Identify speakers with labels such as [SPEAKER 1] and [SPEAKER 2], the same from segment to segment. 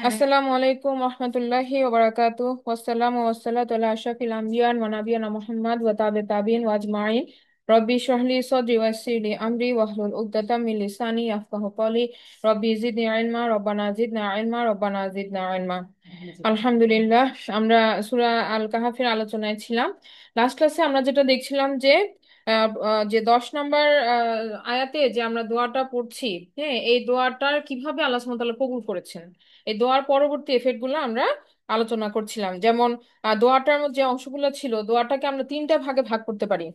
[SPEAKER 1] আসসালামু আলাইকুম রহমতুল্লাহি ওয়া বারাকাতুহু ওয়াসসালামু ওয়াসসালাতু আলা আশরাফিল আমবিয়া ওয়া নাবিয়িনা মুহাম্মদ ওয়া তাবিঈন ওয়া আজমাইন রব্বি ইশরাহ লি সাদরি ওয়া ইয়াসসির লি আমরি ওয়াহলুল উকদাতাম মিন লিসানি ইয়াফকাহু কওলি রব্বি জিদনি ইলমা রব্বানা জিদনা ইলমা রব্বানা জিদনা ইলমা। আলহামদুলিল্লাহ, আমরা সূরা আল কাহাফের আলোচনায় ছিলাম। লাস্ট ক্লাসে আমরা যেটা দেখছিলাম যে যে 10 নম্বর আয়াতে যে আমরা দোয়াটা পড়ছি, হ্যাঁ, এই দোয়াটার কিভাবে আল্লাহ সুবহানাহু ওয়া তাআলা কবুল করেছেন, এই দোয়ার পরবর্তী এফেক্ট গুলো আমরা আলোচনা করছিলাম। যেমন দোয়াটার মধ্যে যে অংশগুলো ছিল, দোয়াটাকে আমরা তিনটা ভাগে ভাগ করতে পারি।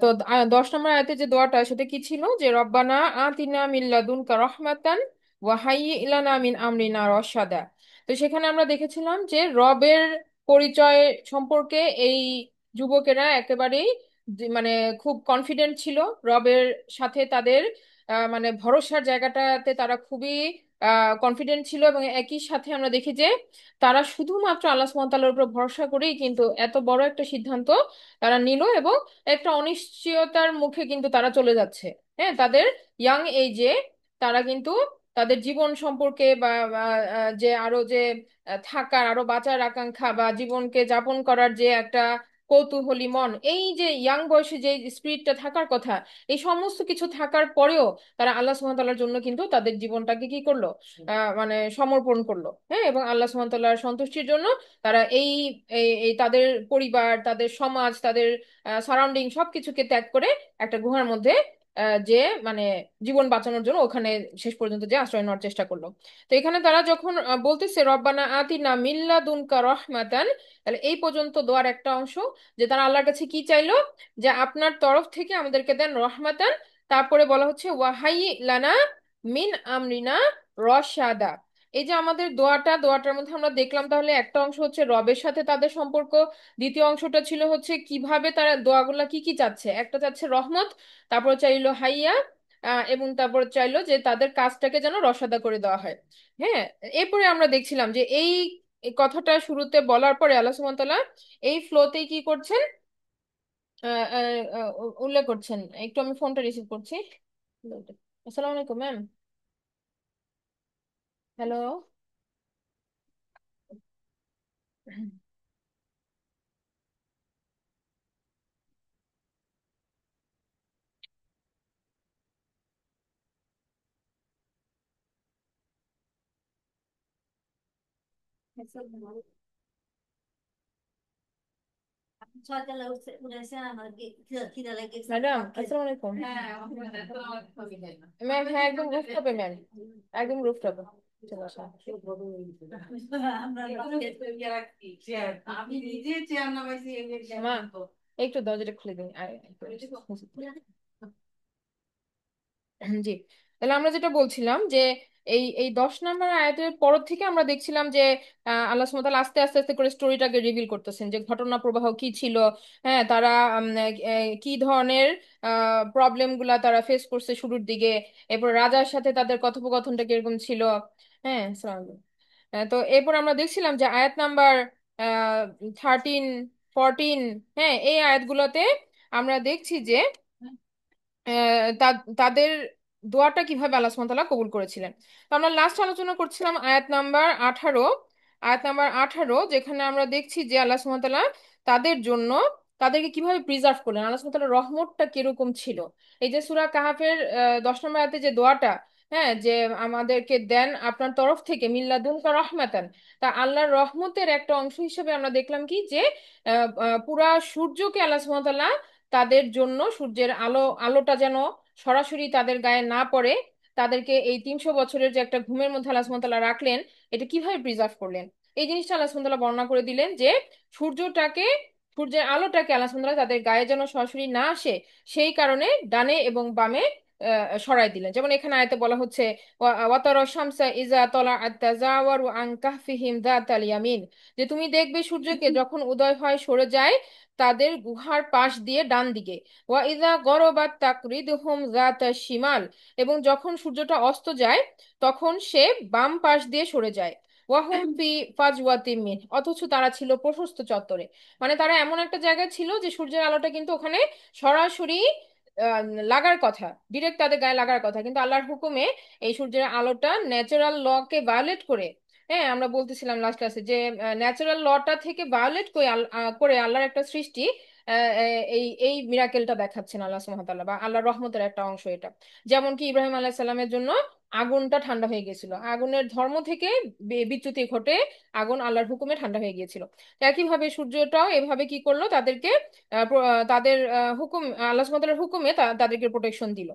[SPEAKER 1] তো 10 নম্বর আয়াতে যে দোয়াটা, সেটা কি ছিল? যে রব্বানা আতিনা মিন লাদুনকা রহমাতান ওয়া হাইয়্যি লানা মিন আমরিনা রশাদা। তো সেখানে আমরা দেখেছিলাম যে রবের পরিচয় সম্পর্কে এই যুবকেরা একেবারেই মানে খুব কনফিডেন্ট ছিল। রবের সাথে তাদের মানে ভরসার জায়গাটাতে তারা খুবই কনফিডেন্ট ছিল, এবং একই সাথে আমরা দেখি যে তারা শুধুমাত্র আল্লাহ সুবহানাহু ওয়া তাআলার উপর ভরসা করেই কিন্তু এত বড় একটা সিদ্ধান্ত তারা নিল, এবং একটা অনিশ্চয়তার মুখে কিন্তু তারা চলে যাচ্ছে। হ্যাঁ, তাদের ইয়াং এজে তারা কিন্তু তাদের জীবন সম্পর্কে যে আরো যে থাকার, আরো বাঁচার আকাঙ্ক্ষা বা জীবনকে যাপন করার যে একটা কৌতূহলী মন, এই যে ইয়াং বয়সে যে স্পিরিটটা থাকার কথা, এই সমস্ত কিছু থাকার পরেও তারা আল্লাহ সুবহানাহু ওয়া তাআলার জন্য কিন্তু তাদের জীবনটাকে কি করলো, মানে সমর্পণ করলো। হ্যাঁ, এবং আল্লাহ সুবহানাহু ওয়া তাআলার সন্তুষ্টির জন্য তারা এই এই এই তাদের পরিবার, তাদের সমাজ, তাদের সারাউন্ডিং সবকিছুকে ত্যাগ করে একটা গুহার মধ্যে যে মানে জীবন বাঁচানোর জন্য ওখানে শেষ পর্যন্ত যে আশ্রয় নেওয়ার চেষ্টা করলো। তো এখানে তারা যখন বলতেছে রব্বানা আতিনা মিন লাদুনকা রহমাতান, তাহলে এই পর্যন্ত দোয়ার একটা অংশ, যে তারা আল্লাহর কাছে কি চাইলো, যে আপনার তরফ থেকে আমাদেরকে দেন রহমাতান। তারপরে বলা হচ্ছে ওয়াহাই লানা মিন আমরিনা রশাদা। এই যে আমাদের দোয়াটার মধ্যে আমরা দেখলাম, তাহলে একটা অংশ হচ্ছে রবের সাথে তাদের সম্পর্ক, দ্বিতীয় অংশটা ছিল হচ্ছে কিভাবে তারা দোয়াগুলা কি কি চাচ্ছে। একটা চাচ্ছে রহমত, তারপর চাইলো হাইয়া, এবং তারপর চাইলো যে তাদের কাজটাকে যেন রসাদা করে দেওয়া হয়। হ্যাঁ, এরপরে আমরা দেখছিলাম যে এই কথাটা শুরুতে বলার পরে আল্লাহ সুবহানাহু ওয়া তাআলা এই ফ্লোতেই কি করছেন, উল্লেখ করছেন। একটু আমি ফোনটা রিসিভ করছি। আসসালামু আলাইকুম ম্যাম। হ্যালো। ম্যাডাম আসসালামু আলাইকুম। ম্যাম, হ্যাঁ, একদম রুফটপে ম্যাম, একদম রুফটপে চলে আসা। মা, একটু দরজাটা খুলে দিন। জি, তাহলে আমরা যেটা বলছিলাম যে এই এই 10 নম্বর আয়াতের পর থেকে আমরা দেখছিলাম যে আল্লাহ সুবহানাহু ওয়া তাআলা আস্তে আস্তে আস্তে করে স্টোরিটাকে রিভিল করতেছেন, যে ঘটনা প্রবাহ কি ছিল। হ্যাঁ, তারা কি ধরনের প্রবলেম গুলা তারা ফেস করছে শুরুর দিকে, এরপর রাজার সাথে তাদের কথোপকথনটা কিরকম ছিল। হ্যাঁ, আসসালামু আলাইকুম। তো এরপর আমরা দেখছিলাম যে আয়াত নাম্বার 13, 14, হ্যাঁ, এই আয়াতগুলোতে আমরা দেখছি যে তাদের দোয়াটা কিভাবে আল্লাহ সুবহানাহু ওয়া তাআলা কবুল করেছিলেন। তো আমরা লাস্ট আলোচনা করছিলাম আয়াত নাম্বার 18, যেখানে আমরা দেখছি যে আল্লাহ সুবহানাহু ওয়া তাআলা তাদের জন্য তাদেরকে কিভাবে প্রিজার্ভ করলেন, আল্লাহ সুবহানাহু ওয়া তাআলার রহমতটা কিরকম ছিল। এই যে সূরা কাহাফের 10 নম্বর আয়াতে যে দোয়াটা, হ্যাঁ, যে আমাদেরকে দেন আপনার তরফ থেকে মিল্লাদুনকা রহমাতান, তা আল্লাহর রহমতের একটা অংশ হিসেবে আমরা দেখলাম কি যে পুরা সূর্যকে আল্লাহ সুবহানাহু ওয়া তাআলা তাদের জন্য, সূর্যের আলোটা যেন সরাসরি তাদের গায়ে না পড়ে, তাদেরকে এই 300 বছরের যে একটা ঘুমের মধ্যে আল্লাহ সুবহানাহু ওয়া তাআলা রাখলেন, এটা কিভাবে প্রিজার্ভ করলেন। এই জিনিসটা আল্লাহ সুবহানাহু ওয়া তাআলা বর্ণনা করে দিলেন যে সূর্যটাকে, সূর্যের আলোটাকে আল্লাহ সুবহানাহু ওয়া তাআলা তাদের গায়ে যেন সরাসরি না আসে, সেই কারণে ডানে এবং বামে সরাই দিলেন। যেমন এখানে আয়াতে বলা হচ্ছে ওয়াতারা শামসা ইজা তালাআত তাজাওয়ারু আন কাহফিহিম যাতাল ইয়ামিন, যে তুমি দেখবে সূর্যকে যখন উদয় হয় সরে যায় তাদের গুহার পাশ দিয়ে ডান দিকে। ওয়া ইজা গরবাত তাকরিদুহুম যাতা শিমাল, এবং যখন সূর্যটা অস্ত যায় তখন সে বাম পাশ দিয়ে সরে যায়। ওয়াহুম ফি ফাজওয়াতিম মিন, অথচ তারা ছিল প্রশস্ত চত্বরে। মানে তারা এমন একটা জায়গায় ছিল যে সূর্যের আলোটা কিন্তু ওখানে সরাসরি আহ, লাগার কথা, ডিরেক্ট তাদের গায়ে লাগার কথা, কিন্তু আল্লাহর হুকুমে এই সূর্যের আলোটা ন্যাচারাল কে ভায়োলেট করে, হ্যাঁ আমরা বলতেছিলাম লাস্ট ক্লাসে যে ন্যাচারাল লটা থেকে ভায়োলেট করে করে আল্লাহর একটা সৃষ্টি, এই এই মিরাকেলটা দেখাচ্ছেন আল্লাহ সুবহানাহু ওয়া তাআলা, বা আল্লাহর রহমতের একটা অংশ এটা। যেমন কি ইব্রাহিম আলাইহিস সালামের জন্য আগুনটা ঠান্ডা হয়ে গিয়েছিল, আগুনের ধর্ম থেকে বিচ্যুতি ঘটে আগুন আল্লাহর হুকুমে ঠান্ডা হয়ে গিয়েছিল। একইভাবে সূর্যটাও এভাবে কি করলো, তাদেরকে তাদের হুকুম, আল্লাহ সুবহানাহু ওয়া তাআলার হুকুমে তাদেরকে প্রোটেকশন দিল।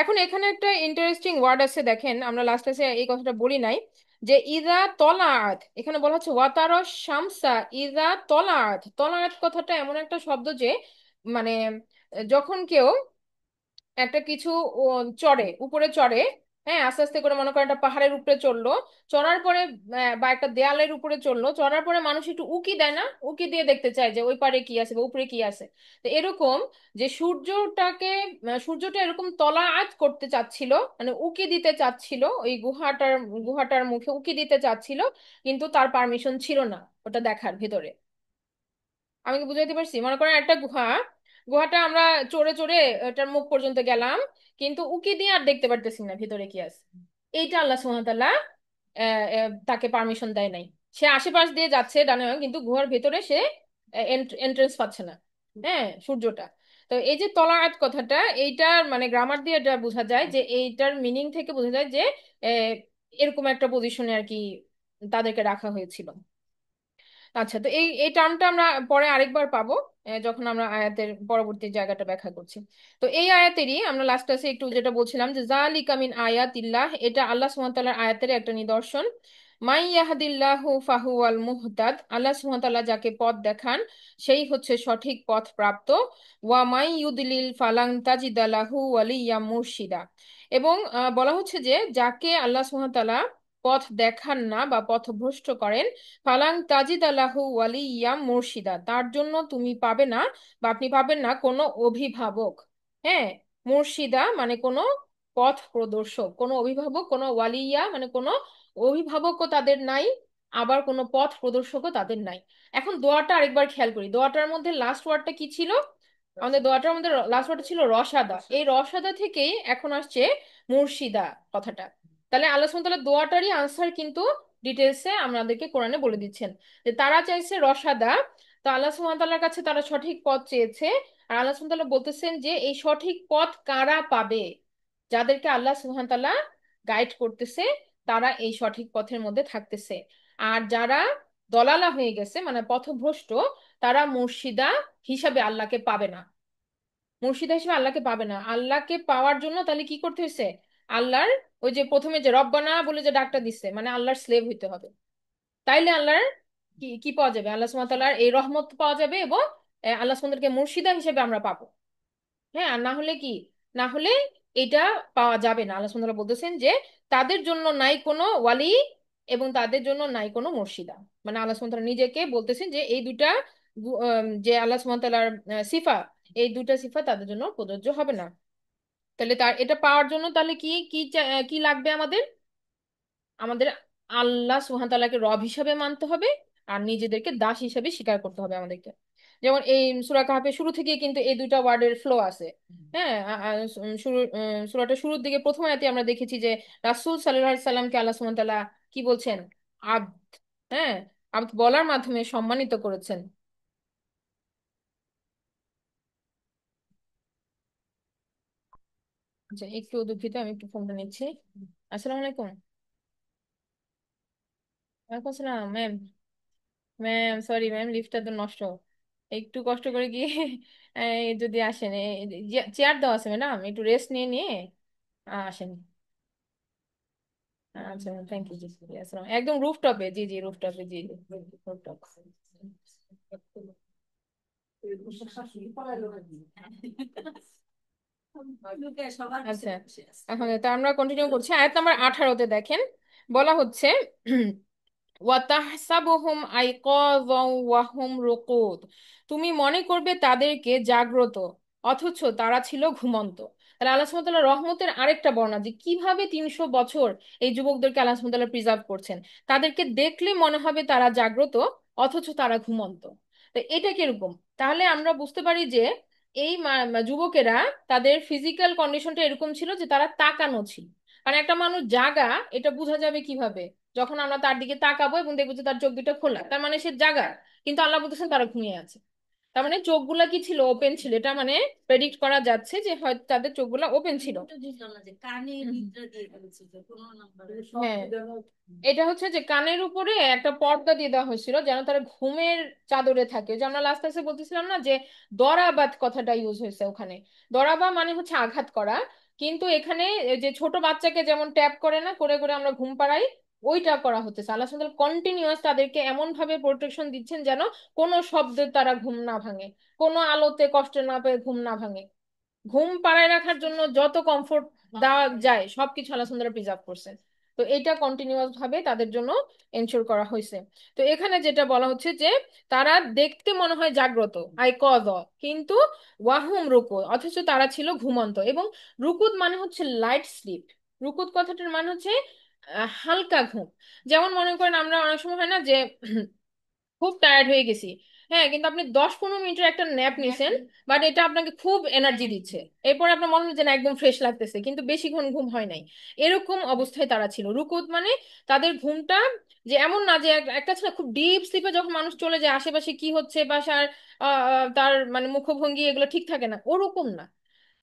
[SPEAKER 1] এখন এখানে একটা ইন্টারেস্টিং ওয়ার্ড আছে, দেখেন আমরা লাস্ট ক্লাসে এই কথাটা বলি নাই, যে ইদা তলাআত, এখানে বলা হচ্ছে ওয়াতার শামসা ইদা তলাআত। তলাআত কথাটা এমন একটা শব্দ যে মানে যখন কেউ একটা কিছু চড়ে, উপরে চড়ে, হ্যাঁ আস্তে আস্তে করে মনে করেন একটা পাহাড়ের উপরে চড়লো, চড়ার পরে বা একটা দেয়ালের উপরে চড়লো, চড়ার পরে মানুষ একটু উকি দেয় না, উকি দিয়ে দেখতে চায় যে ওই পারে কি আছে বা উপরে কি আছে। তো এরকম যে সূর্যটাকে সূর্যটা এরকম তলা আঁচ করতে চাচ্ছিল, মানে উকি দিতে চাচ্ছিল ওই গুহাটার মুখে উকি দিতে চাচ্ছিল, কিন্তু তার পারমিশন ছিল না ওটা দেখার ভেতরে। আমি কি বুঝাইতে পারছি? মনে করেন একটা গুহা, গুহাটা আমরা চড়ে চড়ে এটার মুখ পর্যন্ত গেলাম, কিন্তু উকি দিয়ে আর দেখতে পারতেছি না ভিতরে কি আছে। এইটা আল্লাহ সুবহানাহু ওয়া তাআলা তাকে পারমিশন দেয় নাই। সে আশেপাশ দিয়ে যাচ্ছে ডানে বামে, কিন্তু গুহার ভেতরে সে এন্ট্রেন্স পাচ্ছে না, হ্যাঁ সূর্যটা। তো এই যে তলাআত কথাটা, এইটার মানে গ্রামার দিয়ে এটা বোঝা যায় যে এইটার মিনিং থেকে বোঝা যায় যে আহ, এরকম একটা পজিশনে আর কি তাদেরকে রাখা হয়েছিল। আচ্ছা, তো এই এই টার্মটা আমরা পরে আরেকবার পাবো, যখন আমরা আয়াতের পরবর্তী জায়গাটা ব্যাখ্যা করছি। তো এই আয়াতেরই আমরা লাস্ট ক্লাসে একটু যেটা বলছিলাম যে যালিকা মিন আয়াতিল্লাহ, এটা আল্লাহ সুবহানাহু ওয়া তাআলার আয়াতের একটা নিদর্শন। মাই ইয়াহদিল্লাহু ফাহুয়াল মুহতাদ, আল্লাহ সুবহানাহু ওয়া তাআলা যাকে পথ দেখান সেই হচ্ছে সঠিক পথ প্রাপ্ত। ওয়া মাই ইউদলিল ফালাং তাজিদা লাহু ওয়ালিয়্যাম মুরশিদা। এবং বলা হচ্ছে যে যাকে আল্লাহ সুবহানাহু ওয়া তাআলা পথ দেখান না বা পথভ্রষ্ট করেন, ফালাং তাজিদ আলাহু ওয়ালিয়াম মুর্শিদা, তার জন্য তুমি পাবে না বা আপনি পাবেন না কোনো অভিভাবক, হ্যাঁ মুর্শিদা মানে কোনো পথ প্রদর্শক, কোনো অভিভাবক, কোনো ওয়ালিয়া মানে কোনো অভিভাবকও তাদের নাই, আবার কোনো পথ প্রদর্শকও তাদের নাই। এখন দোয়াটা আরেকবার খেয়াল করি, দোয়াটার মধ্যে লাস্ট ওয়ার্ডটা কি ছিল? আমাদের দোয়াটার মধ্যে লাস্ট ওয়ার্ডটা ছিল রসাদা, এই রসাদা থেকেই এখন আসছে মুর্শিদা কথাটা। তাহলে আল্লাহ সুবহানাহু ওয়া তাআলা দোয়াটারই আনসার কিন্তু ডিটেলসে আমাদেরকে কোরআনে বলে দিচ্ছেন, যে তারা চাইছে রসাদা, তো আল্লাহ সুবহানাহু ওয়া তাআলার কাছে তারা সঠিক পথ চেয়েছে। আর আল্লাহ সুবহানাহু ওয়া তাআলা বলতেছেন যে এই সঠিক পথ কারা পাবে, যাদেরকে আল্লাহ সুবহানাহু ওয়া তাআলা গাইড করতেছে, তারা এই সঠিক পথের মধ্যে থাকতেছে। আর যারা দলালা হয়ে গেছে মানে পথভ্রষ্ট, তারা মুর্শিদা হিসাবে আল্লাহকে পাবে না, মুর্শিদা হিসেবে আল্লাহকে পাবে না। আল্লাহকে পাওয়ার জন্য তাহলে কি করতে হয়েছে? আল্লাহর ওই যে প্রথমে যে রব্বানা বলে যে ডাকটা দিচ্ছে, মানে আল্লাহর স্লেভ হইতে হবে। তাইলে আল্লাহর কি কি পাওয়া যাবে? আল্লাহ সুবহানাহু ওয়া তাআলার এই রহমত পাওয়া যাবে, এবং আল্লাহ সুবহানাহু মুর্শিদা হিসেবে আমরা পাবো। হ্যাঁ, আর না হলে কি, না হলে এটা পাওয়া যাবে না। আল্লাহ সুবহানাহু ওয়া তাআলা বলতেছেন যে তাদের জন্য নাই কোনো ওয়ালি এবং তাদের জন্য নাই কোনো মুর্শিদা। মানে আল্লাহ সুবহানাহু ওয়া তাআলা নিজেকে বলতেছেন যে এই দুইটা যে আল্লাহ সুবহানাহু ওয়া তাআলার সিফা, এই দুইটা সিফা তাদের জন্য প্রযোজ্য হবে না। তাহলে তার এটা পাওয়ার জন্য তাহলে কি কি কি লাগবে আমাদের? আমাদের আল্লাহ সুবহানাহু ওয়া তাআলাকে রব হিসাবে মানতে হবে, আর নিজেদেরকে দাস হিসাবে স্বীকার করতে হবে আমাদেরকে। যেমন এই সূরা কাহফের শুরু থেকে কিন্তু এই দুইটা ওয়ার্ডের ফ্লো আছে। হ্যাঁ, শুরু সূরাটা শুরুর দিকে প্রথম আয়াতে আমরা দেখেছি যে রাসূল সাল্লাল্লাহু আলাইহি সাল্লামকে আল্লাহ সুবহানাহু ওয়া তাআলা কি বলছেন? আব্দ, হ্যাঁ আব্দ বলার মাধ্যমে সম্মানিত করেছেন। আচ্ছা একটু দুঃখিত, আমি একটু ফোনটা নিচ্ছি। আসসালামু আলাইকুম। ওয়ালাইকুম আসসালাম ম্যাম। ম্যাম সরি ম্যাম, লিফটটা তো নষ্ট, একটু কষ্ট করে গিয়ে যদি আসেন, চেয়ার দেওয়া আছে ম্যাডাম, একটু রেস্ট নিয়ে নিয়ে আসেন। আচ্ছা থ্যাংক ইউ, জি জি, আসসালাম। একদম রুফটপে, জি জি রুফটপে, জি জি রুফটপ। আচ্ছা, এখন তা আমরা কন্টিনিউ করছি, আয়াত নাম্বার 18-তে দেখেন বলা হচ্ছে ওয়াতাহসাবুহুম আইকাযাও ওয়া হুম রুকুদ, তুমি মনে করবে তাদেরকে জাগ্রত অথচ তারা ছিল ঘুমন্ত। তাহলে আল্লাহ সুবহানাহু ওয়া তাআলা রহমতের আরেকটা বর্ণনা যে কিভাবে 300 বছর এই যুবকদেরকে আল্লাহ সুবহানাহু ওয়া তাআলা প্রিজার্ভ করছেন। তাদেরকে দেখলে মনে হবে তারা জাগ্রত অথচ তারা ঘুমন্ত। তো এটা কিরকম? তাহলে আমরা বুঝতে পারি যে এই যুবকেরা তাদের ফিজিক্যাল কন্ডিশনটা এরকম ছিল যে তারা তাকানো ছিল। কারণ একটা মানুষ জাগা এটা বোঝা যাবে কিভাবে? যখন আমরা তার দিকে তাকাবো এবং দেখবো যে তার চোখ দুটো খোলা, তার মানে সে জাগা। কিন্তু আল্লাহ বলতেছেন তারা ঘুমিয়ে আছে। তার মানে চোখগুলা কি ছিল? ওপেন ছিল। এটা মানে প্রেডিক্ট করা যাচ্ছে যে হয়তো তাদের চোখগুলা ওপেন ছিল। হ্যাঁ, এটা হচ্ছে যে কানের উপরে একটা পর্দা দিয়ে দেওয়া হয়েছিল যেন তারা ঘুমের চাদরে থাকে। যে আমরা লাস্ট ক্লাসে বলতেছিলাম না যে দরাবাত কথাটা ইউজ হয়েছে ওখানে। দরাবা মানে হচ্ছে আঘাত করা। কিন্তু এখানে এই যে ছোট বাচ্চাকে যেমন ট্যাপ করে না, করে করে আমরা ঘুম পাড়াই, ওইটা করা হচ্ছে। আল্লাহ সুবহানাহু কন্টিনিউয়াস তাদেরকে এমন ভাবে প্রোটেকশন দিচ্ছেন যেন কোনো শব্দে তারা ঘুম না ভাঙে, কোনো আলোতে কষ্ট না পেয়ে ঘুম না ভাঙে। ঘুম পাড়ায় রাখার জন্য যত কমফোর্ট দেওয়া যায় সবকিছু আল্লাহ সুন্দর প্রিজার্ভ করছে। তো এটা কন্টিনিউয়াস ভাবে তাদের জন্য এনশোর করা হয়েছে। তো এখানে যেটা বলা হচ্ছে যে তারা দেখতে মনে হয় জাগ্রত, আই কদ, কিন্তু ওয়াহুম রুকুদ, অথচ তারা ছিল ঘুমন্ত। এবং রুকুদ মানে হচ্ছে লাইট স্লিপ। রুকুদ কথাটার মানে হচ্ছে হালকা ঘুম। যেমন মনে করেন আমরা অনেক সময় হয় না যে খুব টায়ার্ড হয়ে গেছি, হ্যাঁ, কিন্তু আপনি 10-15 মিনিটের একটা ন্যাপ নিছেন, বাট এটা আপনাকে খুব এনার্জি দিচ্ছে। এরপর আপনার মনে হচ্ছে যে না, একদম ফ্রেশ লাগতেছে, কিন্তু বেশিক্ষণ ঘুম হয় নাই। এরকম অবস্থায় তারা ছিল। রুকুদ মানে তাদের ঘুমটা যে এমন না যে একটা ছিল খুব ডিপ স্লিপে যখন মানুষ চলে যায় আশেপাশে কি হচ্ছে বা তার মানে মুখভঙ্গি এগুলো ঠিক থাকে না, ওরকম না।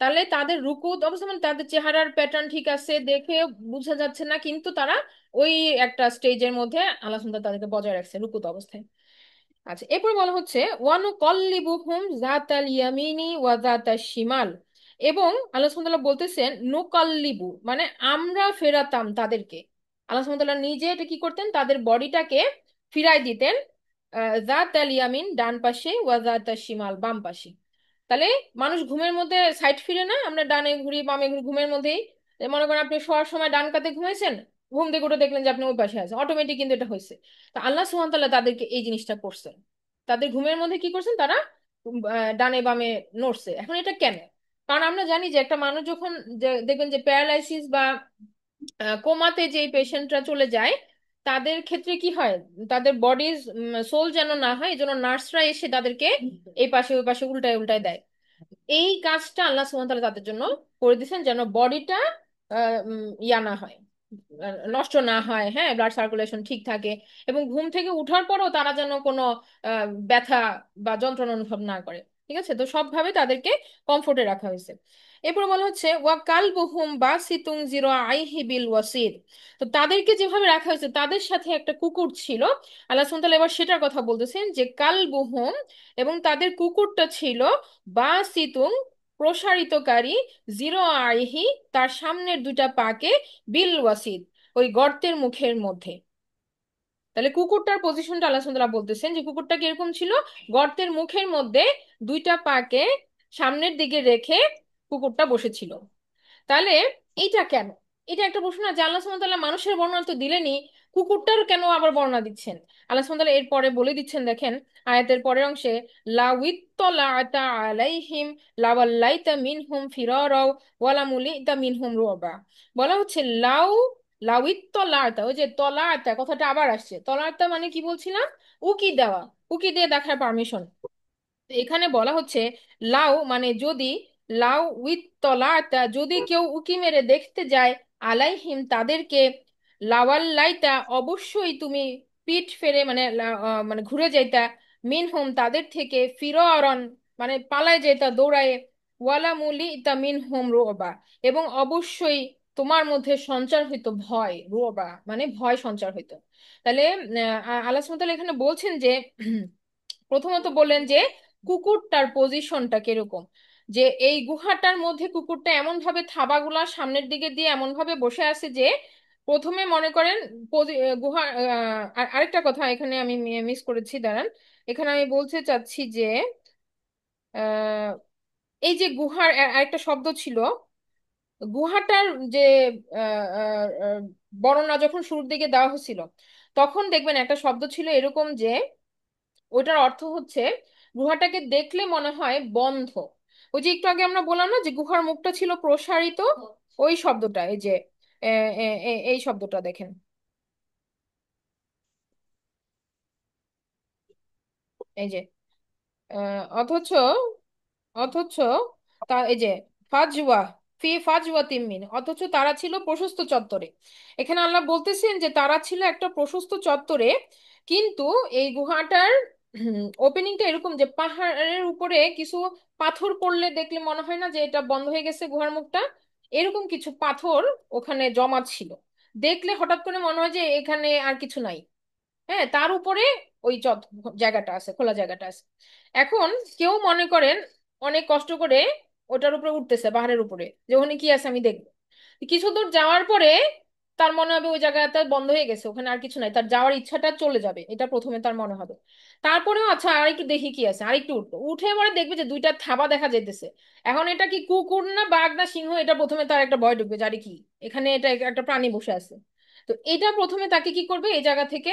[SPEAKER 1] তাহলে তাদের রুকুদ অবস্থা মানে তাদের চেহারার প্যাটার্ন ঠিক আছে, দেখে বোঝা যাচ্ছে না, কিন্তু তারা ওই একটা স্টেজের মধ্যে আল্লাহ সুবহানাহু তাদেরকে বজায় রাখছে রুকুদ অবস্থায়। আচ্ছা, এরপর বলা হচ্ছে ওয়ানু কল্লিবুহুম জাতাল ইয়ামিনি ওয়া জাতাল শিমাল। এবং আল্লাহ সুবহানাহু ওয়া তাআলা বলতেছেন নুকাল্লিবু মানে আমরা ফেরাতাম তাদেরকে। আল্লাহ সুবহানাহু ওয়া তাআলা নিজে এটা কি করতেন? তাদের বডিটাকে ফিরাই দিতেন। জাতাল ইয়ামিন ডান পাশে, ওয়া জাতাল শিমাল বাম পাশে। তাহলে মানুষ ঘুমের মধ্যে সাইড ফিরে না, আমরা ডানে ঘুরি বামে ঘুরি ঘুমের মধ্যেই। মনে করেন আপনি শোয়ার সময় ডান কাতে ঘুমাইছেন, ঘুম থেকে উঠে দেখলেন যে আপনি ওই পাশে আছেন, অটোমেটিক কিন্তু এটা হয়েছে। তা আল্লাহ সুবহানাহু ওয়া তাআলা তাদেরকে এই জিনিসটা করছেন। তাদের ঘুমের মধ্যে কি করছেন? তারা ডানে বামে নড়ছে। এখন এটা কেন? কারণ আমরা জানি যে একটা মানুষ যখন দেখবেন যে প্যারালাইসিস বা কোমাতে যে পেশেন্টরা চলে যায়, তাদের ক্ষেত্রে কি হয়? তাদের বডির সোল যেন না হয়, এই জন্য নার্সরা এসে তাদেরকে এই পাশে ওই পাশে উল্টায় উল্টায় দেয়। এই কাজটা আল্লাহ সুবহানাহু ওয়া তাআলা তাদের জন্য করে দিয়েছেন যেন বডিটা ইয়া না হয়, নষ্ট না হয়, হ্যাঁ, ব্লাড সার্কুলেশন ঠিক থাকে। এবং ঘুম থেকে উঠার পরও তারা যেন কোনো ব্যথা বা যন্ত্রণা অনুভব না করে। ঠিক আছে, তো সবভাবে তাদেরকে কমফোর্টে রাখা হয়েছে। এরপর বলা হচ্ছে ওয়া কালবুহুম বাসিতুন যিরাআইহি বিল ওয়াসিদ। তো তাদেরকে যেভাবে রাখা হয়েছে তাদের সাথে একটা কুকুর ছিল। আল্লাহ সুবহানাহু ওয়া তাআলা এবার সেটার কথা বলতেছেন যে কালবুহুম, এবং তাদের কুকুরটা ছিল বাসিতুন প্রসারিতকারী, জিরো আইহি তার সামনের দুইটা পাকে, বিল ওয়াসিদ ওই গর্তের মুখের মধ্যে। তাহলে কুকুরটার পজিশনটা আল্লাহ সুবহানাহু ওয়া তাআলা বলতেছেন যে কুকুরটা কিরকম ছিল? গর্তের মুখের মধ্যে দুইটা পাকে সামনের দিকে রেখে কুকুরটা বসেছিল। তাহলে এটা কেন? এটা একটা প্রশ্ন না যে আল্লাহ সুবহানাহু ওয়া তাআলা মানুষের বর্ণনা তো দিলেনই, কুকুরটার কেন আবার বর্ণনা দিচ্ছেন? আল্লাহ সুবহানাহু ওয়া তাআলা এরপরে বলে দিচ্ছেন, দেখেন আয়াতের পরের অংশে, লাউইত্তালাআতা আলাইহিম লাওয়াল্লাইতা মিনহুম ফিরারাও ওয়ালামুলিতা মিনহুম রুবা। বলা হচ্ছে লাউইত্তালাআতা, ওই যে তলাআতা কথাটা আবার আসছে। তলাআতা মানে কি বলছিলাম? উকি দেওয়া, উকি দিয়ে দেখার পারমিশন। তো এখানে বলা হচ্ছে লাউ মানে যদি, লাউ উইথ তলাতা যদি কেউ উকি মেরে দেখতে যায়, আলাইহিম তাদেরকে, লাওয়াল্লাইতা অবশ্যই তুমি পিঠ ফেরে মানে মানে ঘুরে যাইতা, মিনহুম তাদের থেকে, ফিরআরন মানে পালায় যাইতা দৌড়ায়, ওয়ালা মুলি ইতা মিনহুম রুবা, এবং অবশ্যই তোমার মধ্যে সঞ্চার হইতো ভয়, রুবা মানে ভয় সঞ্চার হইতো। তাহলে আল্লাহ সুবহানাহু ওয়া তাআলা এখানে বলছেন যে প্রথমত বললেন যে কুকুরটার পজিশনটা কিরকম, যে এই গুহাটার মধ্যে কুকুরটা এমন ভাবে থাবাগুলা সামনের দিকে দিয়ে এমন ভাবে বসে আছে যে প্রথমে মনে করেন গুহা আরেকটা কথা এখানে আমি মিস করেছি, দাঁড়ান। এখানে আমি বলতে চাচ্ছি যে আহ, এই যে গুহার আরেকটা শব্দ ছিল, গুহাটার যে আহ, আহ, আহ, বর্ণনা যখন শুরুর দিকে দেওয়া হচ্ছিল, তখন দেখবেন একটা শব্দ ছিল এরকম যে ওটার অর্থ হচ্ছে গুহাটাকে দেখলে মনে হয় বন্ধ। ওই যে একটু আগে আমরা বললাম না যে গুহার মুখটা ছিল প্রসারিত, ওই শব্দটা, এই যে এই শব্দটা দেখেন, এই যে অথচ অথচ তা এই যে ফাজওয়া ফি ফাজওয়া তিমিন, অথচ তারা ছিল প্রশস্ত চত্বরে। এখানে আল্লাহ বলতেছেন যে তারা ছিল একটা প্রশস্ত চত্বরে, কিন্তু এই গুহাটার ওপেনিংটা এরকম যে পাহাড়ের উপরে কিছু পাথর পড়লে দেখলে মনে হয় না যে এটা বন্ধ হয়ে গেছে গুহার মুখটা? এরকম কিছু পাথর ওখানে জমা ছিল, দেখলে হঠাৎ করে মনে হয় যে এখানে আর কিছু নাই। হ্যাঁ, তার উপরে ওই জায়গাটা আছে, খোলা জায়গাটা আছে। এখন কেউ মনে করেন অনেক কষ্ট করে ওটার উপরে উঠতেছে, পাহাড়ের উপরে, যে ওখানে কি আছে আমি দেখবো। কিছু দূর যাওয়ার পরে তার মনে হবে ওই জায়গাটা বন্ধ হয়ে গেছে, ওখানে আর কিছু নাই, তার যাওয়ার ইচ্ছাটা চলে যাবে, এটা প্রথমে তার মনে হবে। তারপরেও আচ্ছা আর একটু দেখি কি আছে, আর একটু উঠলো, উঠে পরে দেখবে যে দুইটা থাবা দেখা যাইতেছে। এখন এটা কি কুকুর না বাঘ না সিংহ, এটা প্রথমে তার একটা ভয় ঢুকবে, জানি কি এখানে এটা একটা প্রাণী বসে আছে। তো এটা প্রথমে তাকে কি করবে, এই জায়গা থেকে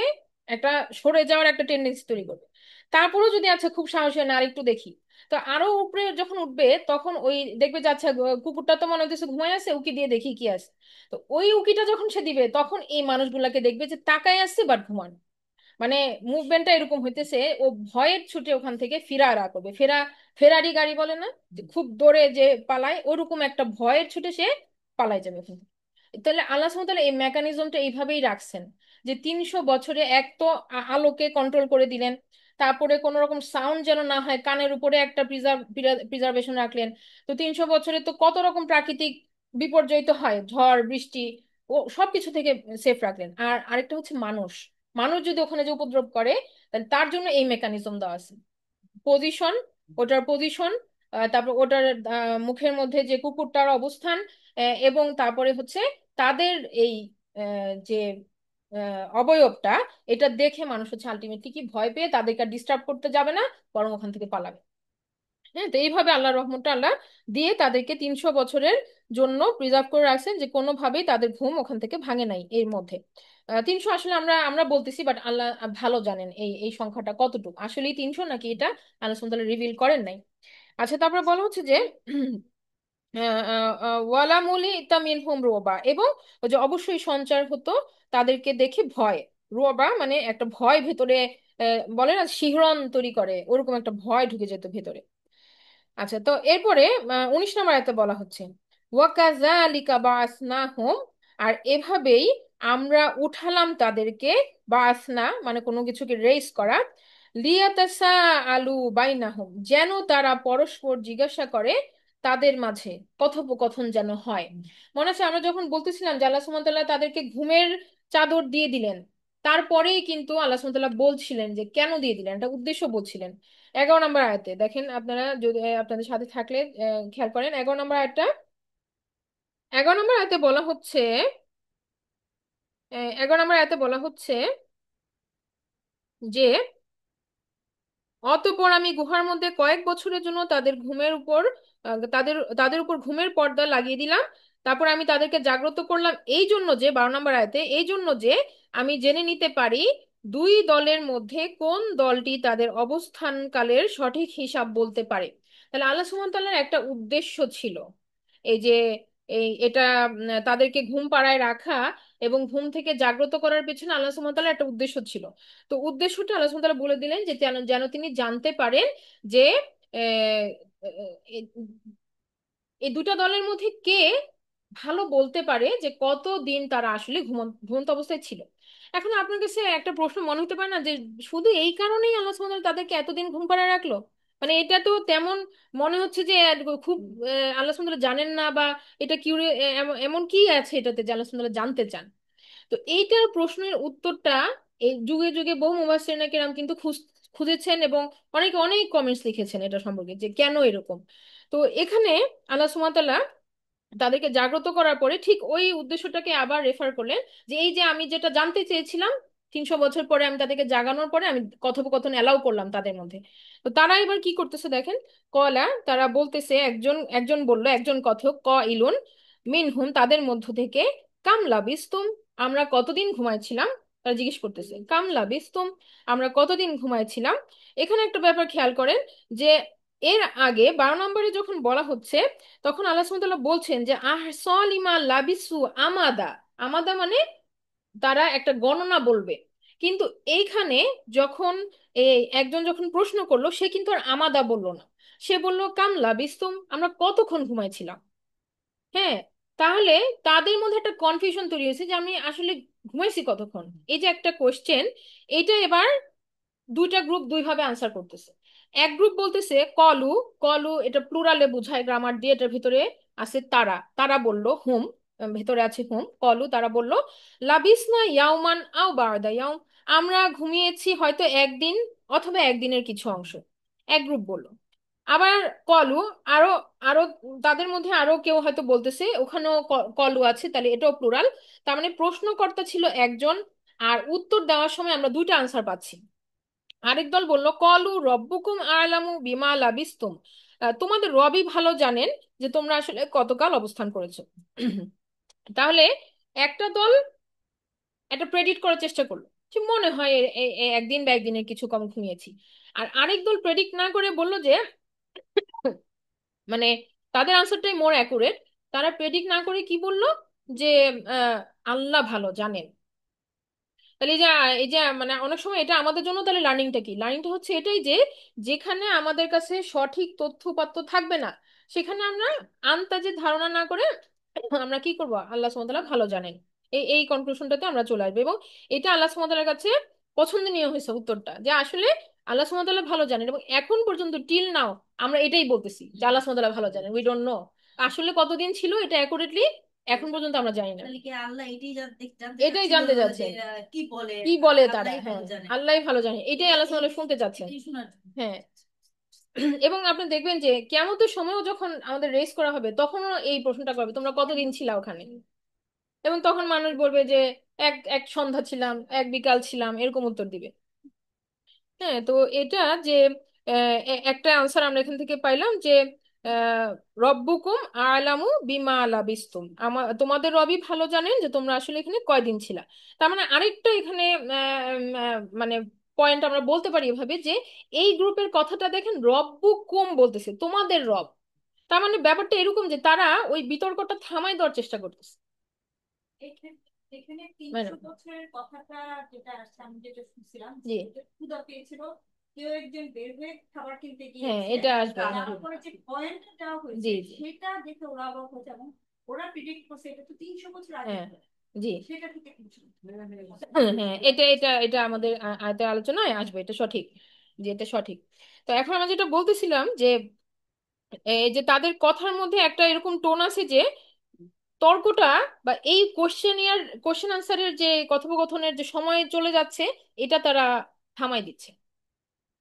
[SPEAKER 1] একটা সরে যাওয়ার একটা টেন্ডেন্সি তৈরি করবে। তারপরেও যদি আচ্ছা খুব সাহসী হয় না আরেকটু দেখি, তো আরো উপরে যখন উঠবে তখন ওই দেখবে যে আচ্ছা কুকুরটা তো মনে হচ্ছে ঘুমায় আছে, উকি দিয়ে দেখি কি আছে। তো ওই উকিটা যখন সে দিবে তখন এই মানুষগুলাকে দেখবে যে তাকায় আছে বাট ঘুমান, মানে মুভমেন্টটা এরকম হইতেছে, ও ভয়ের ছুটে ওখান থেকে ফিরা করবে, ফেরারি গাড়ি বলে না, যে খুব দৌড়ে যে পালায়, ওরকম একটা ভয়ের ছুটে সে পালাই যাবে ওখান থেকে। তাহলে আল্লাহ সুবহানাহু ওয়া তাআলা এই মেকানিজমটা এইভাবেই রাখছেন, যে 300 বছরে এক তো আলোকে কন্ট্রোল করে দিলেন, তারপরে কোন রকম সাউন্ড যেন না হয়, কানের উপরে একটা প্রিজার্ভেশন রাখলেন। তো 300 বছরে তো কত রকম প্রাকৃতিক বিপর্যয় তো হয়, ঝড় বৃষ্টি, ও সবকিছু থেকে সেফ রাখলেন। আর আরেকটা হচ্ছে মানুষ, মানুষ যদি ওখানে যে উপদ্রব করে, তাহলে তার জন্য এই মেকানিজম দেওয়া আছে। পজিশন, ওটার পজিশন, তারপর ওটার মুখের মধ্যে যে কুকুরটার অবস্থান, এবং তারপরে হচ্ছে তাদের এই যে অবয়বটা, এটা দেখে মানুষ হচ্ছে আলটিমেটলি কি ভয় পেয়ে তাদেরকে ডিস্টার্ব করতে যাবে না, বরং ওখান থেকে পালাবে। হ্যাঁ, তো এইভাবে আল্লাহ রহমতটা আল্লাহ দিয়ে তাদেরকে 300 বছরের জন্য প্রিজার্ভ করে রাখছেন, যে কোনোভাবেই তাদের ঘুম ওখান থেকে ভাঙে নাই এর মধ্যে। 300 আসলে আমরা আমরা বলতেছি, বাট আল্লাহ ভালো জানেন এই এই সংখ্যাটা কতটুকু আসলেই 300 নাকি এটা আল্লাহ সুবহানাহু ওয়া তাআলা রিভিল করেন নাই। আচ্ছা, তারপরে বলা হচ্ছে যে ওয়ালা মুলি তামিন হুম রুবা, এবং ওই যে অবশ্যই সঞ্চার হতো তাদেরকে দেখে ভয়। রুবা মানে একটা ভয় ভেতরে, বলে না শিহরণ তৈরি করে, ওরকম একটা ভয় ঢুকে যেত ভেতরে। আচ্ছা, তো এরপরে 19 নম্বর আয়াতে বলা হচ্ছে ওয়াকাযালিকা বাসনাহুম, আর এভাবেই আমরা উঠালাম তাদেরকে, বাসনা মানে কোনো কিছুকে রেইস করা, লিয়াতাসা আলু বাইনাহুম, যেন তারা পরস্পর জিজ্ঞাসা করে তাদের মাঝে, কথোপকথন যেন হয়। মনে আছে আমরা যখন বলতেছিলাম যে আল্লাহ সুবহানাহু ওয়া তাআলা তাদেরকে ঘুমের চাদর দিয়ে দিলেন, তারপরেই কিন্তু আল্লাহ সুবহানাহু ওয়া তাআলা বলছিলেন যে কেন দিয়ে দিলেন, একটা উদ্দেশ্য বলছিলেন। 11 নম্বর আয়াতে দেখেন, আপনারা যদি আপনাদের সাথে থাকলে খেয়াল করেন 11 নম্বর আয়াতটা। 11 নম্বর আয়াতে বলা হচ্ছে, 11 নম্বর আয়াতে বলা হচ্ছে যে অতঃপর আমি গুহার মধ্যে কয়েক বছরের জন্য তাদের ঘুমের উপর তাদের তাদের উপর ঘুমের পর্দা লাগিয়ে দিলাম। তারপর আমি তাদেরকে জাগ্রত করলাম এই জন্য যে, 12 নম্বর আয়াতে, এই জন্য যে আমি জেনে নিতে পারি দুই দলের মধ্যে কোন দলটি তাদের অবস্থানকালের সঠিক হিসাব বলতে পারে। তাহলে আল্লাহ সুবহানাহু ওয়া তাআলার একটা উদ্দেশ্য ছিল এই যে এটা তাদেরকে ঘুম পাড়ায় রাখা এবং ঘুম থেকে জাগ্রত করার পেছনে আল্লাহ সুবহানাহু ওয়া তাআলার একটা উদ্দেশ্য ছিল। তো উদ্দেশ্যটা আল্লাহ সুবহানাহু ওয়া তাআলা বলে দিলেন যে যেন যেন তিনি জানতে পারেন যে আহ, আহ, এই দুটা দলের মধ্যে কে ভালো বলতে পারে যে কতদিন তারা আসলে ঘুমন্ত অবস্থায় ছিল। এখন আপনার কাছে একটা প্রশ্ন মনে হতে পারে না যে শুধু এই কারণেই আল্লাহ সুবহানাহু ওয়া তাআলা তাদেরকে এতদিন ঘুম পাড়ায় রাখলো? মানে এটা তো তেমন মনে হচ্ছে যে খুব আল্লাহ সুবহানাহু ওয়া তাআলা জানেন না, বা এটা এমন কি আছে এটাতে যে আল্লাহ সুবহানাহু ওয়া তাআলা জানতে চান। তো এইটার প্রশ্নের উত্তরটা এই যুগে যুগে বহু মুফাসসিরিনে কেরাম কিন্তু খুঁজেছেন, এবং অনেকে অনেক কমেন্টস লিখেছেন এটা সম্পর্কে যে কেন এরকম। তো এখানে আল্লাহ সুবহানাহু ওয়া তাআলা তাদেরকে জাগ্রত করার পরে ঠিক ওই উদ্দেশ্যটাকে আবার রেফার করলেন, যে এই যে আমি যেটা জানতে চেয়েছিলাম 300 বছর পরে আমি তাদেরকে জাগানোর পরে আমি কথোপকথন এলাও করলাম তাদের মধ্যে। তো তারা এবার কি করতেছে দেখেন, কলা তারা বলতেছে, একজন একজন বলল, একজন কথক ক ইলুন মিনহুম তাদের মধ্য থেকে, কাম লাবিস্তুম, আমরা কতদিন ঘুমাইছিলাম। তারা জিজ্ঞেস করতেছে কাম লাবিস্তুম, আমরা কতদিন ঘুমাইছিলাম। এখানে একটা ব্যাপার খেয়াল করেন যে এর আগে 12 নম্বরে যখন বলা হচ্ছে, তখন আল্লাহ সুবহানাহু ওয়া তাআলা বলছেন যে আহ সলিমা লাবিসু আমাদা, আমাদা মানে তারা একটা গণনা বলবে। কিন্তু এইখানে যখন এই একজন যখন প্রশ্ন করলো, সে কিন্তু আর আমাদা বললো না, সে বলল কাম লাবিস্তুম, আমরা কতক্ষণ ঘুমাইছিলাম। হ্যাঁ, তাহলে তাদের মধ্যে একটা কনফিউশন তৈরি হয়েছে যে আমি আসলে ঘুমাইছি কতক্ষণ। এই যে একটা কোশ্চেন, এইটা এবার দুইটা গ্রুপ দুই ভাবে আনসার করতেছে। এক গ্রুপ বলতেছে কলু, কলু এটা প্লুরালে বোঝায় গ্রামার দিয়ে, এটার ভিতরে আছে তারা, তারা বলল হুম, ভেতরে আছে হুম, কলু তারা বলল লাবিসনা ইয়াউমান আও বারদা ইয়াউম, আমরা ঘুমিয়েছি হয়তো একদিন অথবা একদিনের কিছু অংশ, এক গ্রুপ বলল। আবার কলু, আরো আরো তাদের মধ্যে আরো কেউ হয়তো বলতেছে ওখানেও কলু আছে, তাহলে এটাও প্লুরাল। তার মানে প্রশ্নকর্তা ছিল একজন, আর উত্তর দেওয়ার সময় আমরা দুইটা আনসার পাচ্ছি। আরেক দল বলল কলু রব্বুকুম আলামু বিমা লাবিস্তুম, তোমাদের রবই ভালো জানেন যে তোমরা আসলে কতকাল অবস্থান করেছো। তাহলে একটা দল একটা প্রেডিক্ট করার চেষ্টা করলো যে মনে হয় একদিন বা একদিনের কিছু কম ঘুমিয়েছি। আর আরেক দল প্রেডিক্ট না করে বলল যে মানে তাদের আনসারটাই মোর অ্যাকুরেট। তারা প্রেডিক্ট না করে কি বললো যে আহ, আল্লাহ ভালো জানেন। তাহলে এই যে মানে অনেক সময় এটা আমাদের জন্য তাহলে লার্নিংটা কি, লার্নিংটা হচ্ছে এটাই যে যেখানে আমাদের কাছে সঠিক তথ্যপাত্র থাকবে না, সেখানে আমরা আন্তাজে ধারণা না করে আমরা কি করব, আল্লাহ সুবহানাহু ওয়া তাআলা ভালো জানেন, এই কনক্লুশনটাতে আমরা চলে আসবো। এবং এটা আল্লাহ সুবহানাহু ওয়া তাআলার কাছে পছন্দনীয় হয়েছে উত্তরটা, যে আসলে আল্লাহ সুবহানাহু ওয়া তাআলা ভালো জানেন। এবং এখন পর্যন্ত টিল নাও আমরা এটাই বলতেছি যে আল্লাহ সুবহানাহু ওয়া তাআলা ভালো জানেন, উই ডোন্ট নো আসলে কতদিন ছিল এটা অ্যাকুরেটলি এখন পর্যন্ত আমরা জানি না।
[SPEAKER 2] তাহলে কি আল্লাহ
[SPEAKER 1] এটাই
[SPEAKER 2] চাচ্ছিল
[SPEAKER 1] জানতে
[SPEAKER 2] যে
[SPEAKER 1] চাচ্ছেন,
[SPEAKER 2] কি বলে,
[SPEAKER 1] কি বলে তারা,
[SPEAKER 2] আল্লাহই
[SPEAKER 1] হ্যাঁ
[SPEAKER 2] ভালো জানে।
[SPEAKER 1] আল্লাহই ভালো জানে, এটাই আল্লাহ
[SPEAKER 2] এই
[SPEAKER 1] তাআলা শুনতে চাচ্ছেন।
[SPEAKER 2] এটাই শোনার জন্য।
[SPEAKER 1] হ্যাঁ। এবং আপনি দেখবেন যে কিয়ামতের সময়ও যখন আমাদের রেস করা হবে তখনও এই প্রশ্নটা করবে তোমরা কতদিন ছিলা ওখানে, এবং তখন মানুষ বলবে যে এক এক সন্ধ্যা ছিলাম, এক বিকাল ছিলাম, এরকম উত্তর দিবে। হ্যাঁ, তো এটা যে একটা আনসার আমরা এখান থেকে পাইলাম যে আহ, রব্বুকুম আলামু বিমা লাবিস্তুম, তোমাদের রবই ভালো জানেন যে তোমরা আসলে এখানে কয়দিন ছিলা। তার মানে আরেকটা এখানে মানে পয়েন্ট আমরা বলতে পারি এভাবে যে এই গ্রুপের কথাটা দেখেন রব্বুকুম বলতেছে তোমাদের রব। তার মানে ব্যাপারটা এরকম যে তারা ওই বিতর্কটা থামাই দেওয়ার চেষ্টা করতেছে।
[SPEAKER 2] এখানে এখানে
[SPEAKER 1] মানে
[SPEAKER 2] 300 বছরের কথাটা যেটা আসছে, আমি যেটা শুনছিলাম
[SPEAKER 1] জি,
[SPEAKER 2] যে ওদের ক্ষুধা পেয়েছিল, কেউ একজন বের হয়ে খাবার কিনতে
[SPEAKER 1] হ্যাঁ
[SPEAKER 2] গিয়েছে,
[SPEAKER 1] এটা আসবে, হ্যাঁ
[SPEAKER 2] তারপরে যে পয়েন্টটা দেওয়া
[SPEAKER 1] জি
[SPEAKER 2] হয়েছে
[SPEAKER 1] জি,
[SPEAKER 2] সেটা দেখে ওরা অবাক হয়েছে, এবং ওরা প্রিডিক্ট করছে এটা তো 300 বছর আগে,
[SPEAKER 1] হ্যাঁ জি,
[SPEAKER 2] সেটা থেকে 300 বছর
[SPEAKER 1] হ্যাঁ হ্যাঁ, এটা এটা এটা আমাদের আয়তের আলোচনায় আসবে, এটা সঠিক, যে এটা সঠিক। তো এখন আমরা যেটা বলতেছিলাম যে এই যে তাদের কথার মধ্যে একটা এরকম টোন আছে যে তর্কটা বা এই কোশ্চেন আনসারের যে কথোপকথনের যে সময় চলে যাচ্ছে এটা তারা থামাই দিচ্ছে।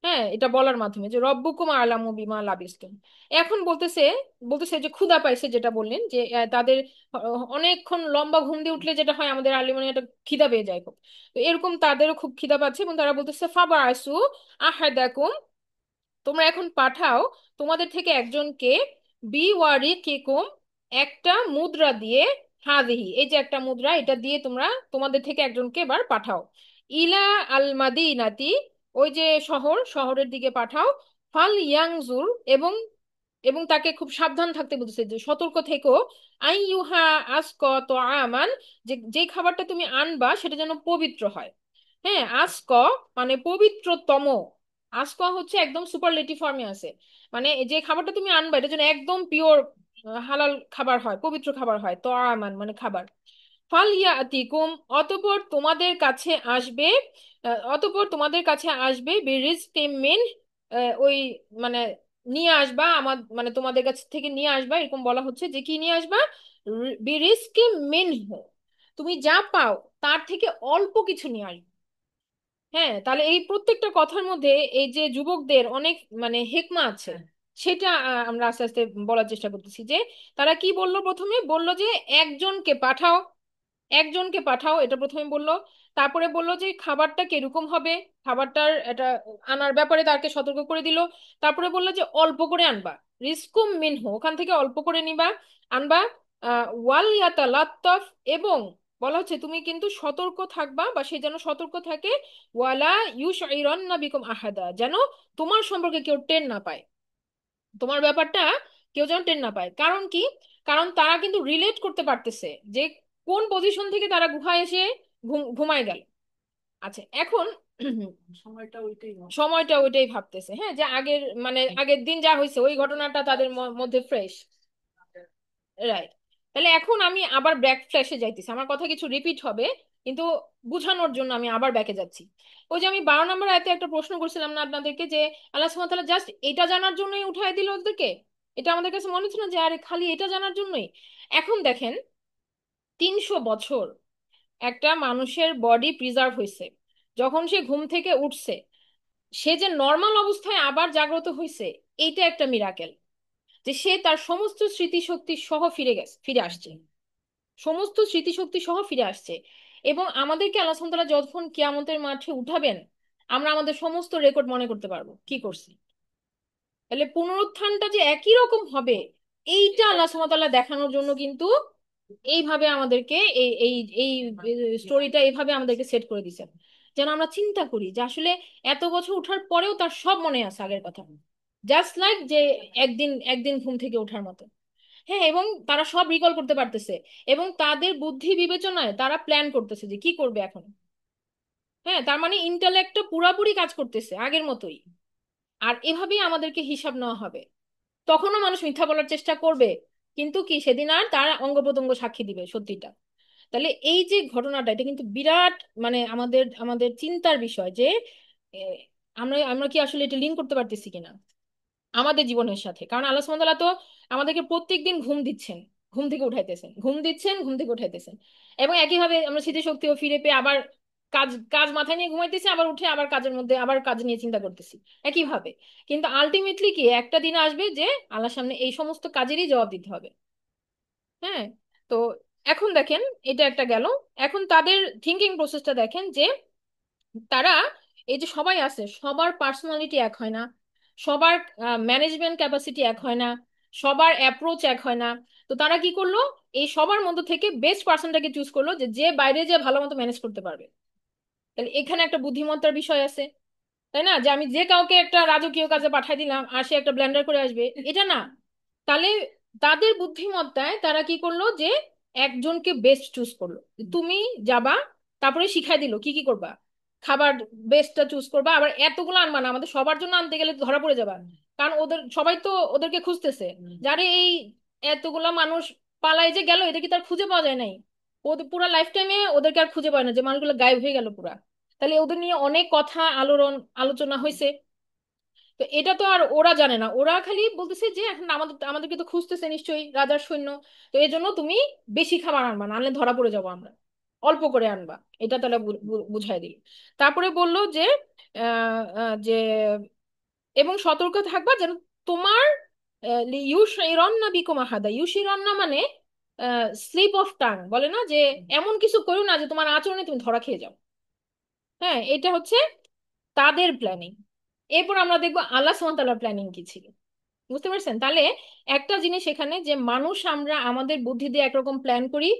[SPEAKER 1] হ্যাঁ, এটা বলার মাধ্যমে যে রব্বুকুম আলামু বিমা লাবিস্তুম। এখন বলতেছে, বলতেছে যে ক্ষুধা পাইছে, যেটা বললেন যে তাদের অনেকক্ষণ লম্বা ঘুম দিয়ে উঠলে যেটা হয় আমাদের আর্লি মর্নিং একটা খিদা পেয়ে যায় খুব, তো এরকম তাদেরও খুব খিদা পাচ্ছে এবং তারা বলতেছে ফাবাসু আহাদাকুম, তোমরা এখন পাঠাও তোমাদের থেকে একজনকে বিওয়ারিকিকুম, একটা মুদ্রা দিয়ে, হাদিহি এই যে একটা মুদ্রা, এটা দিয়ে তোমরা তোমাদের থেকে একজনকে এবার পাঠাও ইলা আল মাদিনাতি, ওই যে শহরের দিকে পাঠাও, ফাল ইয়াংজুর, এবং এবং তাকে খুব সাবধান থাকতে বলতেছে যে সতর্ক থেকো, আই ইউহা আস্ক তো আমান, যে যে খাবারটা তুমি আনবা সেটা যেন পবিত্র হয়। হ্যাঁ, আস্ক মানে পবিত্রতম, আস্ক হচ্ছে একদম সুপারলেটিভ ফর্মে আছে, মানে যে খাবারটা তুমি আনবা এটা যেন একদম পিওর হালাল খাবার হয়, পবিত্র খাবার হয়, তো আমান মানে খাবার। ফালিয়াতিকুম, অতঃপর তোমাদের কাছে আসবে, অতঃপর তোমাদের কাছে আসবে বিরিজকিম মিন, ওই মানে নিয়ে আসবা আমার, মানে তোমাদের কাছ থেকে নিয়ে আসবা, এরকম বলা হচ্ছে যে কি নিয়ে আসবা, বিরিজকিম মিনহু, তুমি যা পাও তার থেকে অল্প কিছু নিয়ে আসবে। হ্যাঁ, তাহলে এই প্রত্যেকটা কথার মধ্যে এই যে যুবকদের অনেক মানে হেকমা আছে, সেটা আমরা আস্তে আস্তে বলার চেষ্টা করতেছি। যে তারা কি বললো, প্রথমে বললো যে একজনকে পাঠাও, একজনকে পাঠাও, এটা প্রথমে বললো। তারপরে বললো যে খাবারটা কিরকম হবে, খাবারটার এটা আনার ব্যাপারে তাকে সতর্ক করে দিল। তারপরে বললো যে অল্প করে আনবা, রিস্কুম মিনহু, ওখান থেকে অল্প করে নিবা, আনবা। ওয়াল ইয়াতালাত্তাফ, এবং বলা হচ্ছে তুমি কিন্তু সতর্ক থাকবা বা সে যেন সতর্ক থাকে, ওয়ালা ইউশইরান্না বিকুম আহাদা, যেন তোমার সম্পর্কে কেউ টের না পায়, তোমার ব্যাপারটা কেউ যেন টের না পায়। কারণ কি, কারণ তারা কিন্তু রিলেট করতে পারতেছে যে কোন পজিশন থেকে তারা গুহায় এসে ঘুমায় গেল। আচ্ছা, এখন
[SPEAKER 2] সময়টা ওইটাই
[SPEAKER 1] সময়টা ওইটাই ভাবতেছে, হ্যাঁ, যে আগের মানে আগের দিন যা হয়েছে ওই ঘটনাটা তাদের মধ্যে ফ্রেশ। রাইট। তাহলে এখন আমি আবার ব্যাক ফ্ল্যাশে যাইতেছি, আমার কথা কিছু রিপিট হবে, কিন্তু বুঝানোর জন্য আমি আবার ব্যাকে যাচ্ছি। ওই যে আমি 12 নম্বর আয়াতে একটা প্রশ্ন করছিলাম না আপনাদেরকে, যে আল্লাহ সুবহানাহু ওয়া তাআলা জাস্ট এটা জানার জন্যই উঠায় দিল ওদেরকে। এটা আমাদের কাছে মনে হচ্ছে না যে আরে খালি এটা জানার জন্যই। এখন দেখেন, 300 বছর একটা মানুষের বডি প্রিজার্ভ হয়েছে, যখন সে ঘুম থেকে উঠছে সে যে নর্মাল অবস্থায় আবার জাগ্রত হয়েছে, এইটা একটা মিরাকেল। যে সে তার সমস্ত স্মৃতিশক্তি সহ ফিরে আসছে, সমস্ত স্মৃতিশক্তি সহ ফিরে আসছে। এবং আমাদেরকে আল্লাহ সুবহানাহু ওয়া তাআলা যখন কিয়ামতের মাঠে উঠাবেন, আমরা আমাদের সমস্ত রেকর্ড মনে করতে পারবো কি করছি। তাহলে পুনরুত্থানটা যে একই রকম হবে, এইটা আল্লাহ সুবহানাহু ওয়া তাআলা দেখানোর জন্য কিন্তু এইভাবে আমাদেরকে এই এই এই স্টোরিটা এইভাবে আমাদেরকে সেট করে দিয়েছেন, যেন আমরা চিন্তা করি যে আসলে এত বছর ওঠার পরেও তার সব মনে আছে আগের কথা। জাস্ট লাইক যে একদিন একদিন ঘুম থেকে ওঠার মতো। হ্যাঁ, এবং তারা সব রিকল করতে পারতেছে, এবং তাদের বুদ্ধি বিবেচনায় তারা প্ল্যান করতেছে যে কি করবে এখন। হ্যাঁ, তার মানে ইন্টালেক্টটা পুরাপুরি কাজ করতেছে আগের মতোই। আর এভাবেই আমাদেরকে হিসাব নেওয়া হবে। তখনও মানুষ মিথ্যা বলার চেষ্টা করবে, কিন্তু কি সেদিন আর তার অঙ্গ প্রত্যঙ্গ সাক্ষী দিবে সত্যিটা। তাহলে এই যে ঘটনাটা, এটা কিন্তু বিরাট মানে আমাদের আমাদের চিন্তার বিষয় যে এ, আমরা আমরা কি আসলে এটা লিঙ্ক করতে পারতেছি কিনা আমাদের জীবনের সাথে। কারণ আল্লাহ সুবহানাহু ওয়া তাআলা তো আমাদেরকে প্রত্যেকদিন ঘুম দিচ্ছেন, ঘুম থেকে উঠাইতেছেন, ঘুম দিচ্ছেন, ঘুম থেকে উঠাইতেছেন। এবং একইভাবে আমরা স্মৃতিশক্তিও ফিরে পেয়ে আবার কাজ কাজ মাথায় নিয়ে ঘুমাইতেছি, আবার উঠে আবার কাজের মধ্যে আবার কাজ নিয়ে চিন্তা করতেছি একইভাবে। কিন্তু আলটিমেটলি কি একটা দিন আসবে যে আল্লাহর সামনে এই সমস্ত কাজেরই জবাব দিতে হবে। হ্যাঁ। তো এখন দেখেন, এটা একটা গেল। এখন তাদের থিঙ্কিং প্রসেসটা দেখেন, যে তারা এই যে সবাই আছে, সবার পার্সোনালিটি এক হয় না, সবার ম্যানেজমেন্ট ক্যাপাসিটি এক হয় না, সবার অ্যাপ্রোচ এক হয় না। তো তারা কি করলো, এই সবার মধ্যে থেকে বেস্ট পার্সনটাকে চুজ করলো, যে যে বাইরে যে ভালো মতো ম্যানেজ করতে পারবে। তাহলে এখানে একটা বুদ্ধিমত্তার বিষয় আছে, তাই না? যে আমি যে কাউকে একটা রাজকীয় কাজে পাঠাই দিলাম আর সে একটা ব্লেন্ডার করে আসবে, এটা না। তাহলে তাদের বুদ্ধিমত্তায় তারা কি করলো, যে একজনকে বেস্ট চুজ করলো। তুমি যাবা, তারপরে শিখাই দিল কি কি করবা, খাবার বেস্টটা চুজ করবা। আবার এতগুলো আনবা না, আমাদের সবার জন্য আনতে গেলে তো ধরা পড়ে যাবা। কারণ ওদের সবাই তো ওদেরকে খুঁজতেছে, যারে এই এতগুলা মানুষ পালায় যে গেল, এটা কি তার খুঁজে পাওয়া যায় নাই? ওদের পুরো লাইফ টাইমে ওদেরকে আর খুঁজে পায় না, যে মানুষগুলো গায়েব হয়ে গেল পুরা। তাহলে ওদের নিয়ে অনেক কথা আলোচনা হয়েছে। তো এটা তো আর ওরা জানে না, ওরা খালি বলতেছে যে এখন আমাদেরকে তো খুঁজতেছে নিশ্চয়ই রাজার সৈন্য। তো এই জন্য তুমি বেশি খাবার আনবা, না আনলে ধরা পড়ে যাবো আমরা, অল্প করে আনবা। এটা তাহলে বুঝাই দিল। তারপরে বলল যে যে এবং সতর্ক থাকবা যেন তোমার ইউশিরন্না বিকুম আহাদা। ইউশিরন্না মানে স্লিপ অফ টাং বলে না, যে এমন কিছু করো না যে তোমার আচরণে তুমি ধরা খেয়ে যাও। হ্যাঁ, এটা হচ্ছে তাদের প্ল্যানিং। এরপর আমরা দেখবো আল্লাহ সুবহানাহু ওয়া তাআলার প্ল্যানিং কি ছিল। বুঝতে পারছেন? তাহলে একটা জিনিস এখানে, যে মানুষ আমরা আমাদের বুদ্ধি দিয়ে একরকম প্ল্যান করি,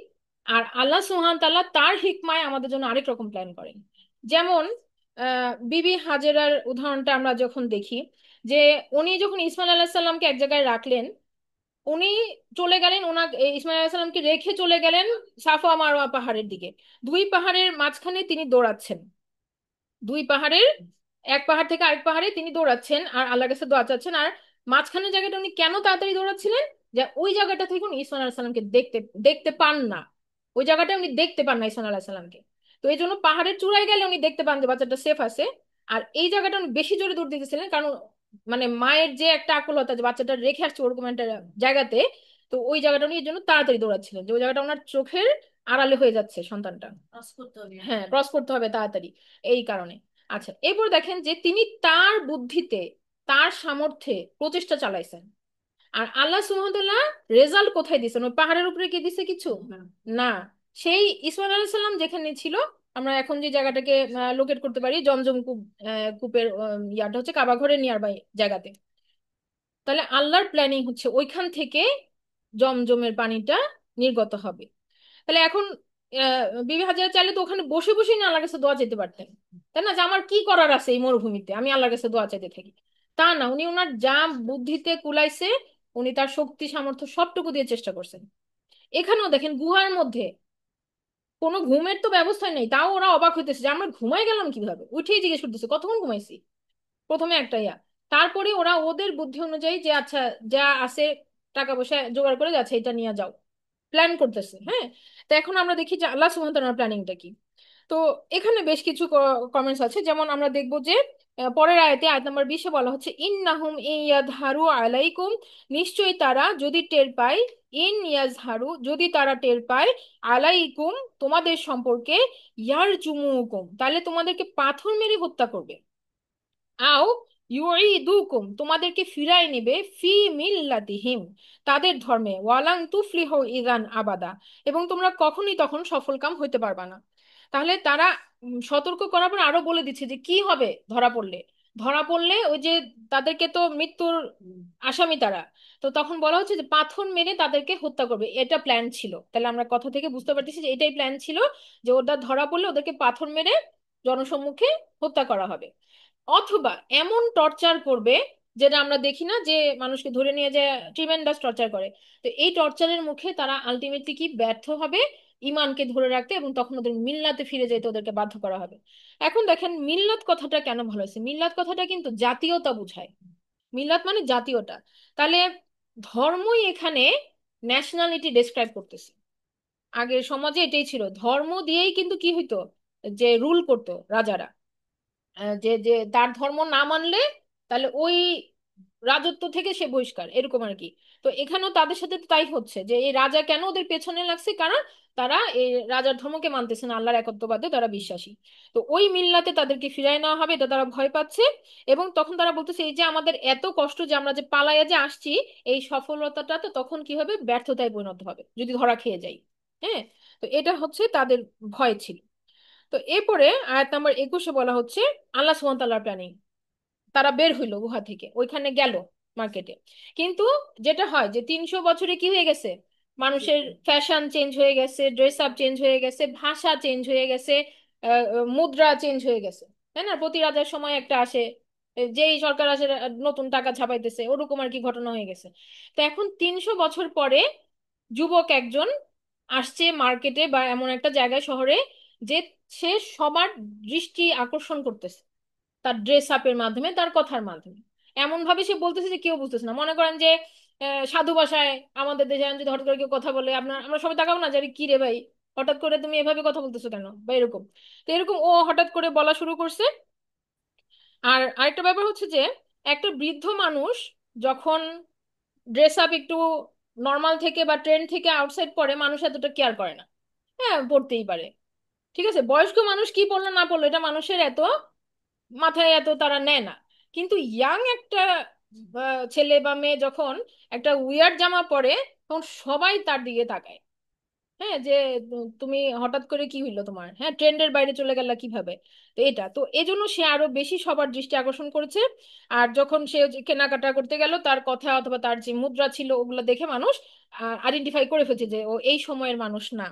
[SPEAKER 1] আর আল্লাহ সুবহানাহু তাআলা তার হিকমায় আমাদের জন্য আরেক রকম প্ল্যান করেন। যেমন বিবি হাজেরার উদাহরণটা আমরা যখন দেখি, যে উনি যখন ইসমাইল আলাইহিস সালামকে এক জায়গায় রাখলেন, উনি চলে গেলেন, ইসমাইল আলাইহিস সালামকে রেখে চলে গেলেন সাফা মারওয়া পাহাড়ের দিকে। দুই পাহাড়ের মাঝখানে তিনি দৌড়াচ্ছেন, দুই পাহাড়ের এক পাহাড় থেকে আরেক পাহাড়ে তিনি দৌড়াচ্ছেন আর আল্লাহর কাছে দোয়া চাচ্ছেন। আর মাঝখানের জায়গাটা উনি কেন তাড়াতাড়ি দৌড়াচ্ছিলেন? যে ওই জায়গাটা থেকে উনি ইসমাইল আলাইহিস সালামকে দেখতে দেখতে পান না, ওই জায়গাটা উনি দেখতে পান না ইসমাইল আলাইহিস সালামকে। তো এই জন্য পাহাড়ের চূড়ায় গেলে উনি দেখতে পান যে বাচ্চাটা সেফ আছে। আর এই জায়গাটা উনি বেশি জোরে দৌড় দিতেছিলেন, কারণ মানে মায়ের যে একটা আকুলতা যে বাচ্চাটা রেখে আসছে ওরকম একটা জায়গাতে। তো ওই জায়গাটা উনি এই জন্য তাড়াতাড়ি দৌড়াচ্ছিলেন, যে ওই জায়গাটা ওনার চোখের আড়ালে হয়ে যাচ্ছে সন্তানটা।
[SPEAKER 2] ক্রস করতে হবে।
[SPEAKER 1] হ্যাঁ, ক্রস করতে হবে তাড়াতাড়ি, এই কারণে। আচ্ছা, এরপর দেখেন যে তিনি তার বুদ্ধিতে, তার সামর্থ্যে প্রচেষ্টা চালাইছেন। আর আল্লাহ সুবহানাহু ওয়া তাআলা রেজাল্ট কোথায় দিয়েছেন? ওই পাহাড়ের উপরে কি দিছে কিছু? না। সেই ইসমাইল আলাইহিস সালাম যেখানে ছিল, আমরা এখন যে জায়গাটাকে লোকেট করতে পারি, জমজম কূপ, কূপের ইয়াটা হচ্ছে কাবা ঘরের নিয়ার বাই জায়গাতে। তাহলে আল্লাহর প্ল্যানিং হচ্ছে ওইখান থেকে জমজমের পানিটা নির্গত হবে। তাহলে এখন বিবি হাজারা চাইলে তো ওখানে বসে বসেই না আল্লাহর কাছে দোয়া চাইতে পারতেন, তাই না? যে আমার কি করার আছে এই মরুভূমিতে, আমি আল্লাহর কাছে দোয়া চাইতে থাকি। তা না, উনি ওনার যা বুদ্ধিতে কুলাইছে, উনি তার শক্তি সামর্থ্য সবটুকু দিয়ে চেষ্টা করছেন। এখানেও দেখেন গুহার মধ্যে কোনো ঘুমের তো ব্যবস্থা নেই, তাও ওরা অবাক হইতেছে যে আমরা ঘুমাই গেলাম কিভাবে, উঠেই জিজ্ঞেস করতেছে কতক্ষণ ঘুমাইছি। প্রথমে একটা ইয়া, তারপরে ওরা ওদের বুদ্ধি অনুযায়ী যে আচ্ছা যা আছে টাকা পয়সা জোগাড় করে যাচ্ছে এটা নিয়ে যাও, প্ল্যান করতেছে। হ্যাঁ, তো এখন আমরা দেখি যে আল্লাহ সুবহানাহু ওয়া তাআলার প্ল্যানিংটা কি। তো এখানে বেশ কিছু কমেন্টস আছে, যেমন আমরা দেখবো যে পরের আয়াতে আয়াত নাম্বার 20-এ বলা হচ্ছে ইন্নাহুম ইয়াযহারু আলাইকুম, নিশ্চয়ই তারা যদি টের পায়, ইয়াজহারু যদি তারা টের পায়, আলাইকুম তোমাদের সম্পর্কে, ইয়ারজুমুকুম তাহলে তোমাদেরকে পাথর মেরে হত্যা করবে, আও ইউঈদুকুম তোমাদেরকে ফিরায় নেবে, ফি মিল্লাতিহিম তাদের ধর্মে, ওয়ালাং তুফলিহু ইযান আবাদা এবং তোমরা কখনোই তখন সফলকাম হইতে পারবা না। তাহলে তারা সতর্ক করার পর আরো বলে দিচ্ছে যে কি হবে ধরা পড়লে। ধরা পড়লে ওই যে তাদেরকে তো মৃত্যুর আসামি তারা, তো তখন বলা হচ্ছে যে পাথর মেরে তাদেরকে হত্যা করবে, এটা প্ল্যান ছিল। তাহলে আমরা কথা থেকে বুঝতে পারতেছি যে এটাই প্ল্যান ছিল, যে ওরা ধরা পড়লে ওদেরকে পাথর মেরে জনসম্মুখে হত্যা করা হবে, অথবা এমন টর্চার করবে যেটা আমরা দেখি না যে মানুষকে ধরে নিয়ে যায় ট্রিমেন্ডাস টর্চার করে। তো এই টর্চারের মুখে তারা আলটিমেটলি কি ব্যর্থ হবে ইমানকে ধরে রাখতে, এবং তখন ওদের মিল্লাতে ফিরে যেতে ওদেরকে বাধ্য করা হবে। এখন দেখেন মিল্লাত কথাটা কেন ভালো হয়েছে, মিল্লাত কথাটা কিন্তু জাতীয়তা বুঝায়, মিল্লাত মানে জাতীয়তা। তাহলে ধর্মই এখানে ন্যাশনালিটি ডেসক্রাইব করতেছে। আগের সমাজে এটাই ছিল, ধর্ম দিয়েই কিন্তু কি হইতো, যে রুল করতো রাজারা, যে যে তার ধর্ম না মানলে তাহলে ওই রাজত্ব থেকে সে বহিষ্কার, এরকম আর কি। তো এখানেও তাদের সাথে তো তাই হচ্ছে, যে এই রাজা কেন ওদের পেছনে লাগছে, কারণ তারা এই রাজার ধর্মকে মানতেছে না, আল্লাহর একত্ববাদে তারা বিশ্বাসী। তো ওই মিল্লাতে তাদেরকে ফিরায় নেওয়া হবে, এটা তারা ভয় পাচ্ছে। এবং তখন তারা বলতেছে এই যে আমাদের এত কষ্ট যে আমরা যে পালাইয়া যে আসছি, এই সফলতাটা তো তখন কি হবে, ব্যর্থতায় পরিণত হবে যদি ধরা খেয়ে যাই। হ্যাঁ, তো এটা হচ্ছে তাদের ভয় ছিল। তো এরপরে আয়াত নাম্বার 21-এ বলা হচ্ছে আল্লাহ সুবহানাহু ওয়া তাআলার প্ল্যানিং। তারা বের হইলো গুহা থেকে, ওইখানে গেল মার্কেটে। কিন্তু যেটা হয় যে 300 বছরে কি হয়ে গেছে, মানুষের ফ্যাশন চেঞ্জ হয়ে গেছে, ড্রেস আপ চেঞ্জ হয়ে গেছে, ভাষা চেঞ্জ হয়ে গেছে, মুদ্রা চেঞ্জ হয়ে গেছে। তাই না, প্রতি রাজার সময় একটা আসে, যেই সরকার আসে নতুন টাকা ছাপাইতেছে, ওরকম আর কি ঘটনা হয়ে গেছে। তো এখন 300 বছর পরে যুবক একজন আসছে মার্কেটে বা এমন একটা জায়গায় শহরে, যে সে সবার দৃষ্টি আকর্ষণ করতেছে তার ড্রেস আপের মাধ্যমে, তার কথার মাধ্যমে। এমন ভাবে সে বলতেছে যে কেউ বুঝতেছে না। মনে করেন যে সাধু ভাষায় আমাদের দেশে এখন যদি হঠাৎ করে কেউ কথা বলে, আমরা সবাই তাকাবো না যে আরে কি রে ভাই, হঠাৎ করে তুমি এভাবে কথা বলতেছো কেন, বা এরকম। তো এরকম ও হঠাৎ করে বলা শুরু করছে। আর আরেকটা ব্যাপার হচ্ছে যে একটা বৃদ্ধ মানুষ যখন ড্রেস আপ একটু নর্মাল থেকে বা ট্রেন্ড থেকে আউটসাইড পরে, মানুষ এতটা কেয়ার করে না। হ্যাঁ, পড়তেই পারে, ঠিক আছে, বয়স্ক মানুষ কি পড়লো না পড়লো এটা মানুষের এত মাথায় এত তারা নেয় না। কিন্তু ইয়াং একটা ছেলে বা মেয়ে যখন একটা উইয়ার্ড জামা পরে, তখন সবাই তার দিকে তাকায়। হ্যাঁ, যে তুমি হঠাৎ করে কি হইলো তোমার, হ্যাঁ ট্রেন্ডের বাইরে চলে গেলা কিভাবে। তো এটা তো এজন্য সে আরো বেশি সবার দৃষ্টি আকর্ষণ করেছে। আর যখন সে যে কেনাকাটা করতে গেল, তার কথা অথবা তার যে মুদ্রা ছিল ওগুলো দেখে মানুষ আইডেন্টিফাই করে ফেলছে যে ও এই সময়ের মানুষ না।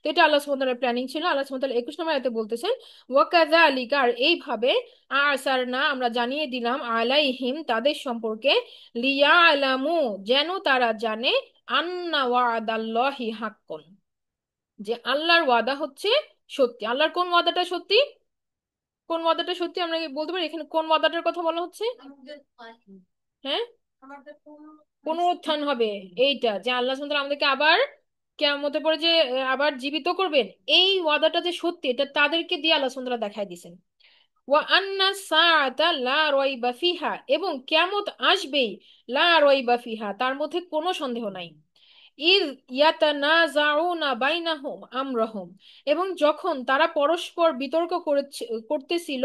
[SPEAKER 1] তো এটা আল্লাহ সুবহানাহু ওয়া তাআলার প্ল্যানিং ছিল। আল্লাহ সুবহানাহু ওয়া তাআলা 21 নম্বর আয়াতে বলতেছেন ওয়াকাযালিকা, আর এইভাবে আসারনা আমরা জানিয়ে দিলাম, আলাইহিম তাদের সম্পর্কে, লিয়ালামু যেন তারা জানে, আন্না ওয়াদাল্লাহি হাক্কুন যে আল্লাহর ওয়াদা হচ্ছে সত্যি। আল্লাহর কোন ওয়াদাটা সত্যি, কোন ওয়াদাটা সত্যি আমরা কি বলতে পারি, এখানে কোন ওয়াদাটার কথা বলা হচ্ছে? হ্যাঁ, পুনরুত্থান হবে, এইটা যে আল্লাহ সুবহানাহু ওয়া তাআলা আমাদেরকে আবার কিয়ামতের পরে যে আবার জীবিত করবেন, এই ওয়াদাটা যে সত্যি এটা তাদেরকে দিয়ে আল্লাহ সুবহানাহু ওয়া তাআলা দেখাই দিয়েছেন। ওয়া আন্না সাআতা লা রাইবা ফিহা এবং কিয়ামত আসবেই, লা রাইবা ফিহা তার মধ্যে কোনো সন্দেহ নাই। ইয ইয়াতানাজাউনা বাইনাহুম আমরাহুম এবং যখন তারা পরস্পর বিতর্ক করতেছিল,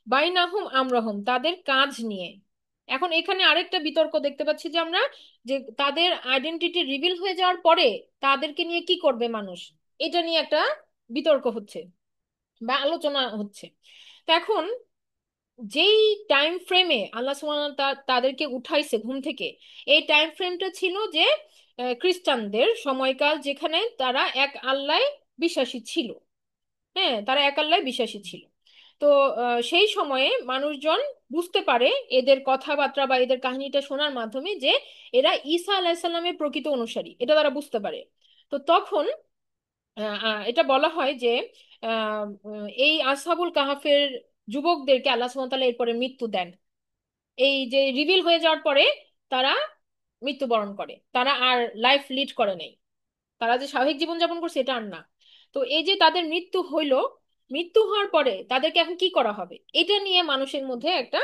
[SPEAKER 1] বাইনাহুম আমরাহুম তাদের কাজ নিয়ে। এখন এখানে আরেকটা বিতর্ক দেখতে পাচ্ছি যে আমরা, যে তাদের আইডেন্টিটি রিভিল হয়ে যাওয়ার পরে তাদেরকে নিয়ে কি করবে মানুষ, এটা নিয়ে একটা বিতর্ক হচ্ছে বা আলোচনা হচ্ছে। তো এখন যেই টাইম ফ্রেমে আল্লাহ সুবহানাহু ওয়া তাআলা তাদেরকে উঠাইছে ঘুম থেকে, এই টাইম ফ্রেমটা ছিল যে খ্রিস্টানদের সময়কাল, যেখানে তারা এক আল্লাহয় বিশ্বাসী ছিল। হ্যাঁ, তারা এক আল্লাহয় বিশ্বাসী ছিল। তো সেই সময়ে মানুষজন বুঝতে পারে এদের কথাবার্তা বা এদের কাহিনীটা শোনার মাধ্যমে যে এরা ঈসা আলাইহিস সালামের প্রকৃত অনুসারী, এটা তারা বুঝতে পারে। তো তখন এটা বলা হয় যে এই আসহাবুল কাহাফের যুবকদেরকে আল্লাহ সুবহানাহু ওয়া তাআলা এরপরে মৃত্যু দেন। এই যে রিভিল হয়ে যাওয়ার পরে তারা মৃত্যুবরণ করে, তারা আর লাইফ লিড করে নাই, তারা যে স্বাভাবিক জীবনযাপন করছে এটা আর না। তো এই যে তাদের মৃত্যু হইলো, মৃত্যু হওয়ার পরে তাদেরকে এখন কি করা হবে, এটা নিয়ে মানুষের মধ্যে একটা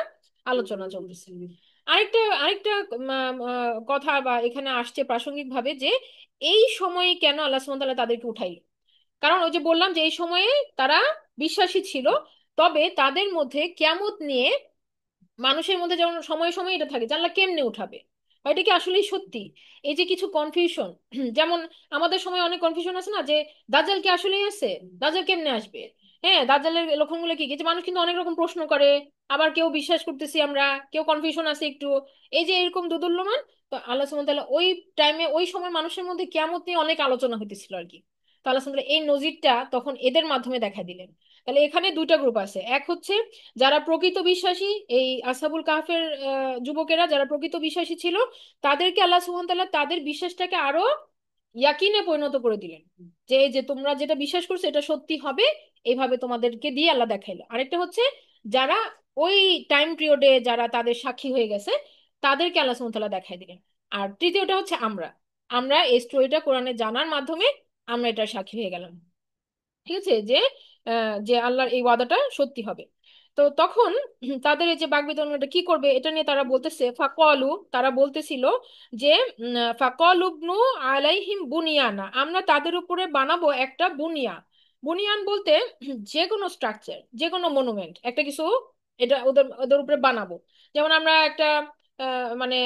[SPEAKER 1] আলোচনা চলতেছে। আরেকটা আরেকটা কথা বা এখানে আসছে প্রাসঙ্গিক ভাবে যে এই সময়ে কেন আল্লাহ সুবহানাহু ওয়া তাআলা তাদেরকে উঠাইল। কারণ ওই যে বললাম যে এই সময়ে তারা বিশ্বাসী ছিল, তবে তাদের মধ্যে কিয়ামত নিয়ে মানুষের মধ্যে যেমন সময় সময় এটা থাকে যে আল্লাহ কেমনে উঠাবে, বা এটা কি আসলেই সত্যি, এই যে কিছু কনফিউশন। যেমন আমাদের সময় অনেক কনফিউশন আছে না, যে দাজ্জাল কি আসলেই আছে, দাজ্জাল কেমনে আসবে, হ্যাঁ দাজ্জালের লক্ষণগুলো কি কি, যে মানুষ কিন্তু অনেক রকম প্রশ্ন করে, আবার কেউ বিশ্বাস করতেছি আমরা, কেউ কনফিউশন আছে একটু, এই যে এরকম দোদুল্যমান। তো আল্লাহ সুবহানাহু ওয়া তাআলা ওই টাইমে ওই সময় মানুষের মধ্যে কিয়ামত নিয়ে অনেক আলোচনা হইতেছিল আর কি। তো আল্লাহ সুবহানাহু ওয়া তাআলা এই নজিরটা তখন এদের মাধ্যমে দেখা দিলেন। তাহলে এখানে দুইটা গ্রুপ আছে, এক হচ্ছে যারা প্রকৃত বিশ্বাসী, এই আসহাবুল কাহফের যুবকেরা যারা প্রকৃত বিশ্বাসী ছিল, তাদেরকে আল্লাহ সুবহানাহু ওয়া তাআলা তাদের বিশ্বাসটাকে আরো ইয়াকিনে পরিণত করে দিলেন, যে যে তোমরা যেটা বিশ্বাস করছো এটা সত্যি হবে, এইভাবে তোমাদেরকে দিয়ে আল্লাহ দেখাইলো। আরেকটা হচ্ছে যারা ওই টাইম পিরিয়ডে যারা তাদের সাক্ষী হয়ে গেছে, তাদেরকে আল্লাহ সুবহানাহু ওয়া তাআলা দেখাই দিলেন। আর তৃতীয়টা হচ্ছে আমরা, আমরা এই স্টোরিটা কোরআনে জানার মাধ্যমে আমরা এটার সাক্ষী হয়ে গেলাম। ঠিক আছে, যে যে আল্লাহর এই ওয়াদাটা সত্যি হবে। তো তখন তাদের এই যে বাকবিতণ্ডাটা কি করবে এটা নিয়ে তারা বলতেছে, ফাকালু, তারা বলতেছিল যে ফাকালুবনু আলাইহিম বুনিয়ানা, আমরা তাদের উপরে বানাবো একটা বুনিয়া। বুনিয়ান বলতে যে কোনো স্ট্রাকচার, যে কোনো মনুমেন্ট, একটা কিছু এটা ওদের ওদের উপরে বানাবো। যেমন আমরা একটা মানে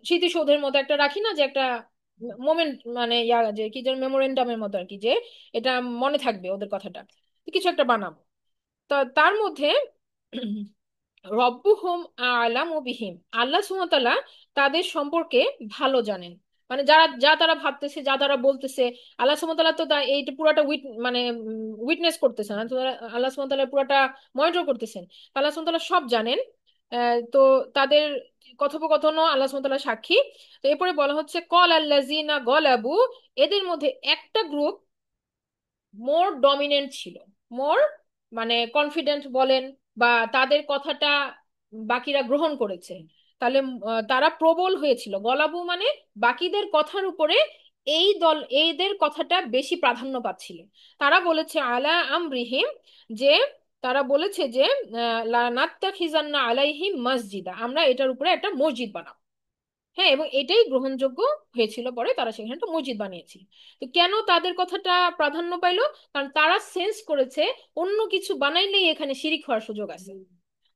[SPEAKER 1] স্মৃতিসৌধের মতো একটা রাখি না, যে একটা মোমেন্ট, মানে ইয়া যে কি যেন মেমোরেন্ডামের মতো আর কি, যে এটা মনে থাকবে ওদের কথাটা, তো কিছু একটা বানাবো। তো তার মধ্যে রব্বুহুম আ'লামু বিহিম, আল্লাহ সুবহানাহু ওয়া তাআলা তাদের সম্পর্কে ভালো জানেন। মানে যারা যা তারা ভাবতেছে, যা তারা বলতেছে, আল্লাহ সুবহানাহু ওয়া তাআলা তো এইটা পুরাটা মানে উইটনেস করতেছেন, আল্লাহ সুবহানাহু ওয়া তাআলা পুরাটা মনিটর করতেছেন। আল্লাহ সুবহানাহু ওয়া তাআলা সব জানেন। তো তাদের কথোপকথনও আল্লাহ সুবহানাহু ওয়া তাআলা সাক্ষী। তো এরপরে বলা হচ্ছে কল আল্লাযিনা গলাবু, এদের মধ্যে একটা গ্রুপ মোর ডমিনেন্ট ছিল, মোর মানে কনফিডেন্ট বলেন, বা তাদের কথাটা বাকিরা গ্রহণ করেছে। তাহলে তারা প্রবল হয়েছিল, গলাবু মানে বাকিদের কথার উপরে এই দল এইদের কথাটা বেশি প্রাধান্য পাচ্ছিল। তারা বলেছে আলা আমরিহিম, যে তারা বলেছে যে লা নাত্তাখিজান্না আলাইহিম মসজিদা, আমরা এটার উপরে একটা মসজিদ বানাবো। হ্যাঁ, এবং এটাই গ্রহণযোগ্য হয়েছিল, পরে তারা সেখানে একটা মসজিদ বানিয়েছিল। তো কেন তাদের কথাটা প্রাধান্য পাইলো, কারণ তারা সেন্স করেছে অন্য কিছু বানাইলেই এখানে শিরিক হওয়ার সুযোগ আছে,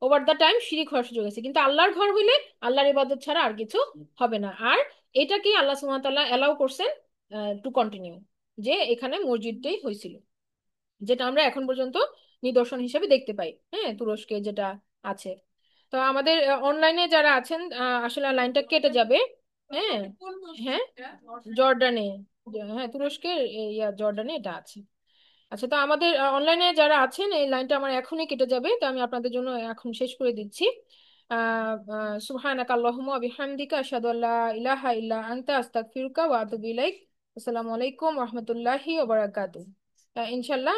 [SPEAKER 1] ওভার দ্য টাইম শিরিক হওয়ার সুযোগ আছে, কিন্তু আল্লাহর ঘর হইলে আল্লাহর ইবাদত ছাড়া আর কিছু হবে না। আর এটাকেই আল্লাহ সুবহানাহু ওয়া তাআলা এলাও করছেন টু কন্টিনিউ, যে এখানে মসজিদটাই হয়েছিল, যেটা আমরা এখন পর্যন্ত নিদর্শন হিসেবে দেখতে পাই, হ্যাঁ তুরস্কে যেটা আছে। তো আমাদের অনলাইনে যারা আছেন, আসলে লাইনটা কেটে যাবে। হ্যাঁ, হ্যাঁ, জর্ডানে, হ্যাঁ তুরস্কের জর্ডানে এটা আছে। আচ্ছা, তো আমাদের অনলাইনে যারা আছেন, এই লাইনটা আমার এখনই কেটে যাবে, তো আমি আপনাদের জন্য এখন শেষ করে দিচ্ছি। সুবহানাকা আল্লাহুম্মা ওয়া বিহামদিকা আশহাদু আল্লা ইলাহা ইল্লা আনতা আস্তাগফিরুকা ওয়া আতুবু ইলাইক। আসসালামু আলাইকুম ওয়া রাহমাতুল্লাহি ওয়া বারাকাতুহু। ইনশাআল্লাহ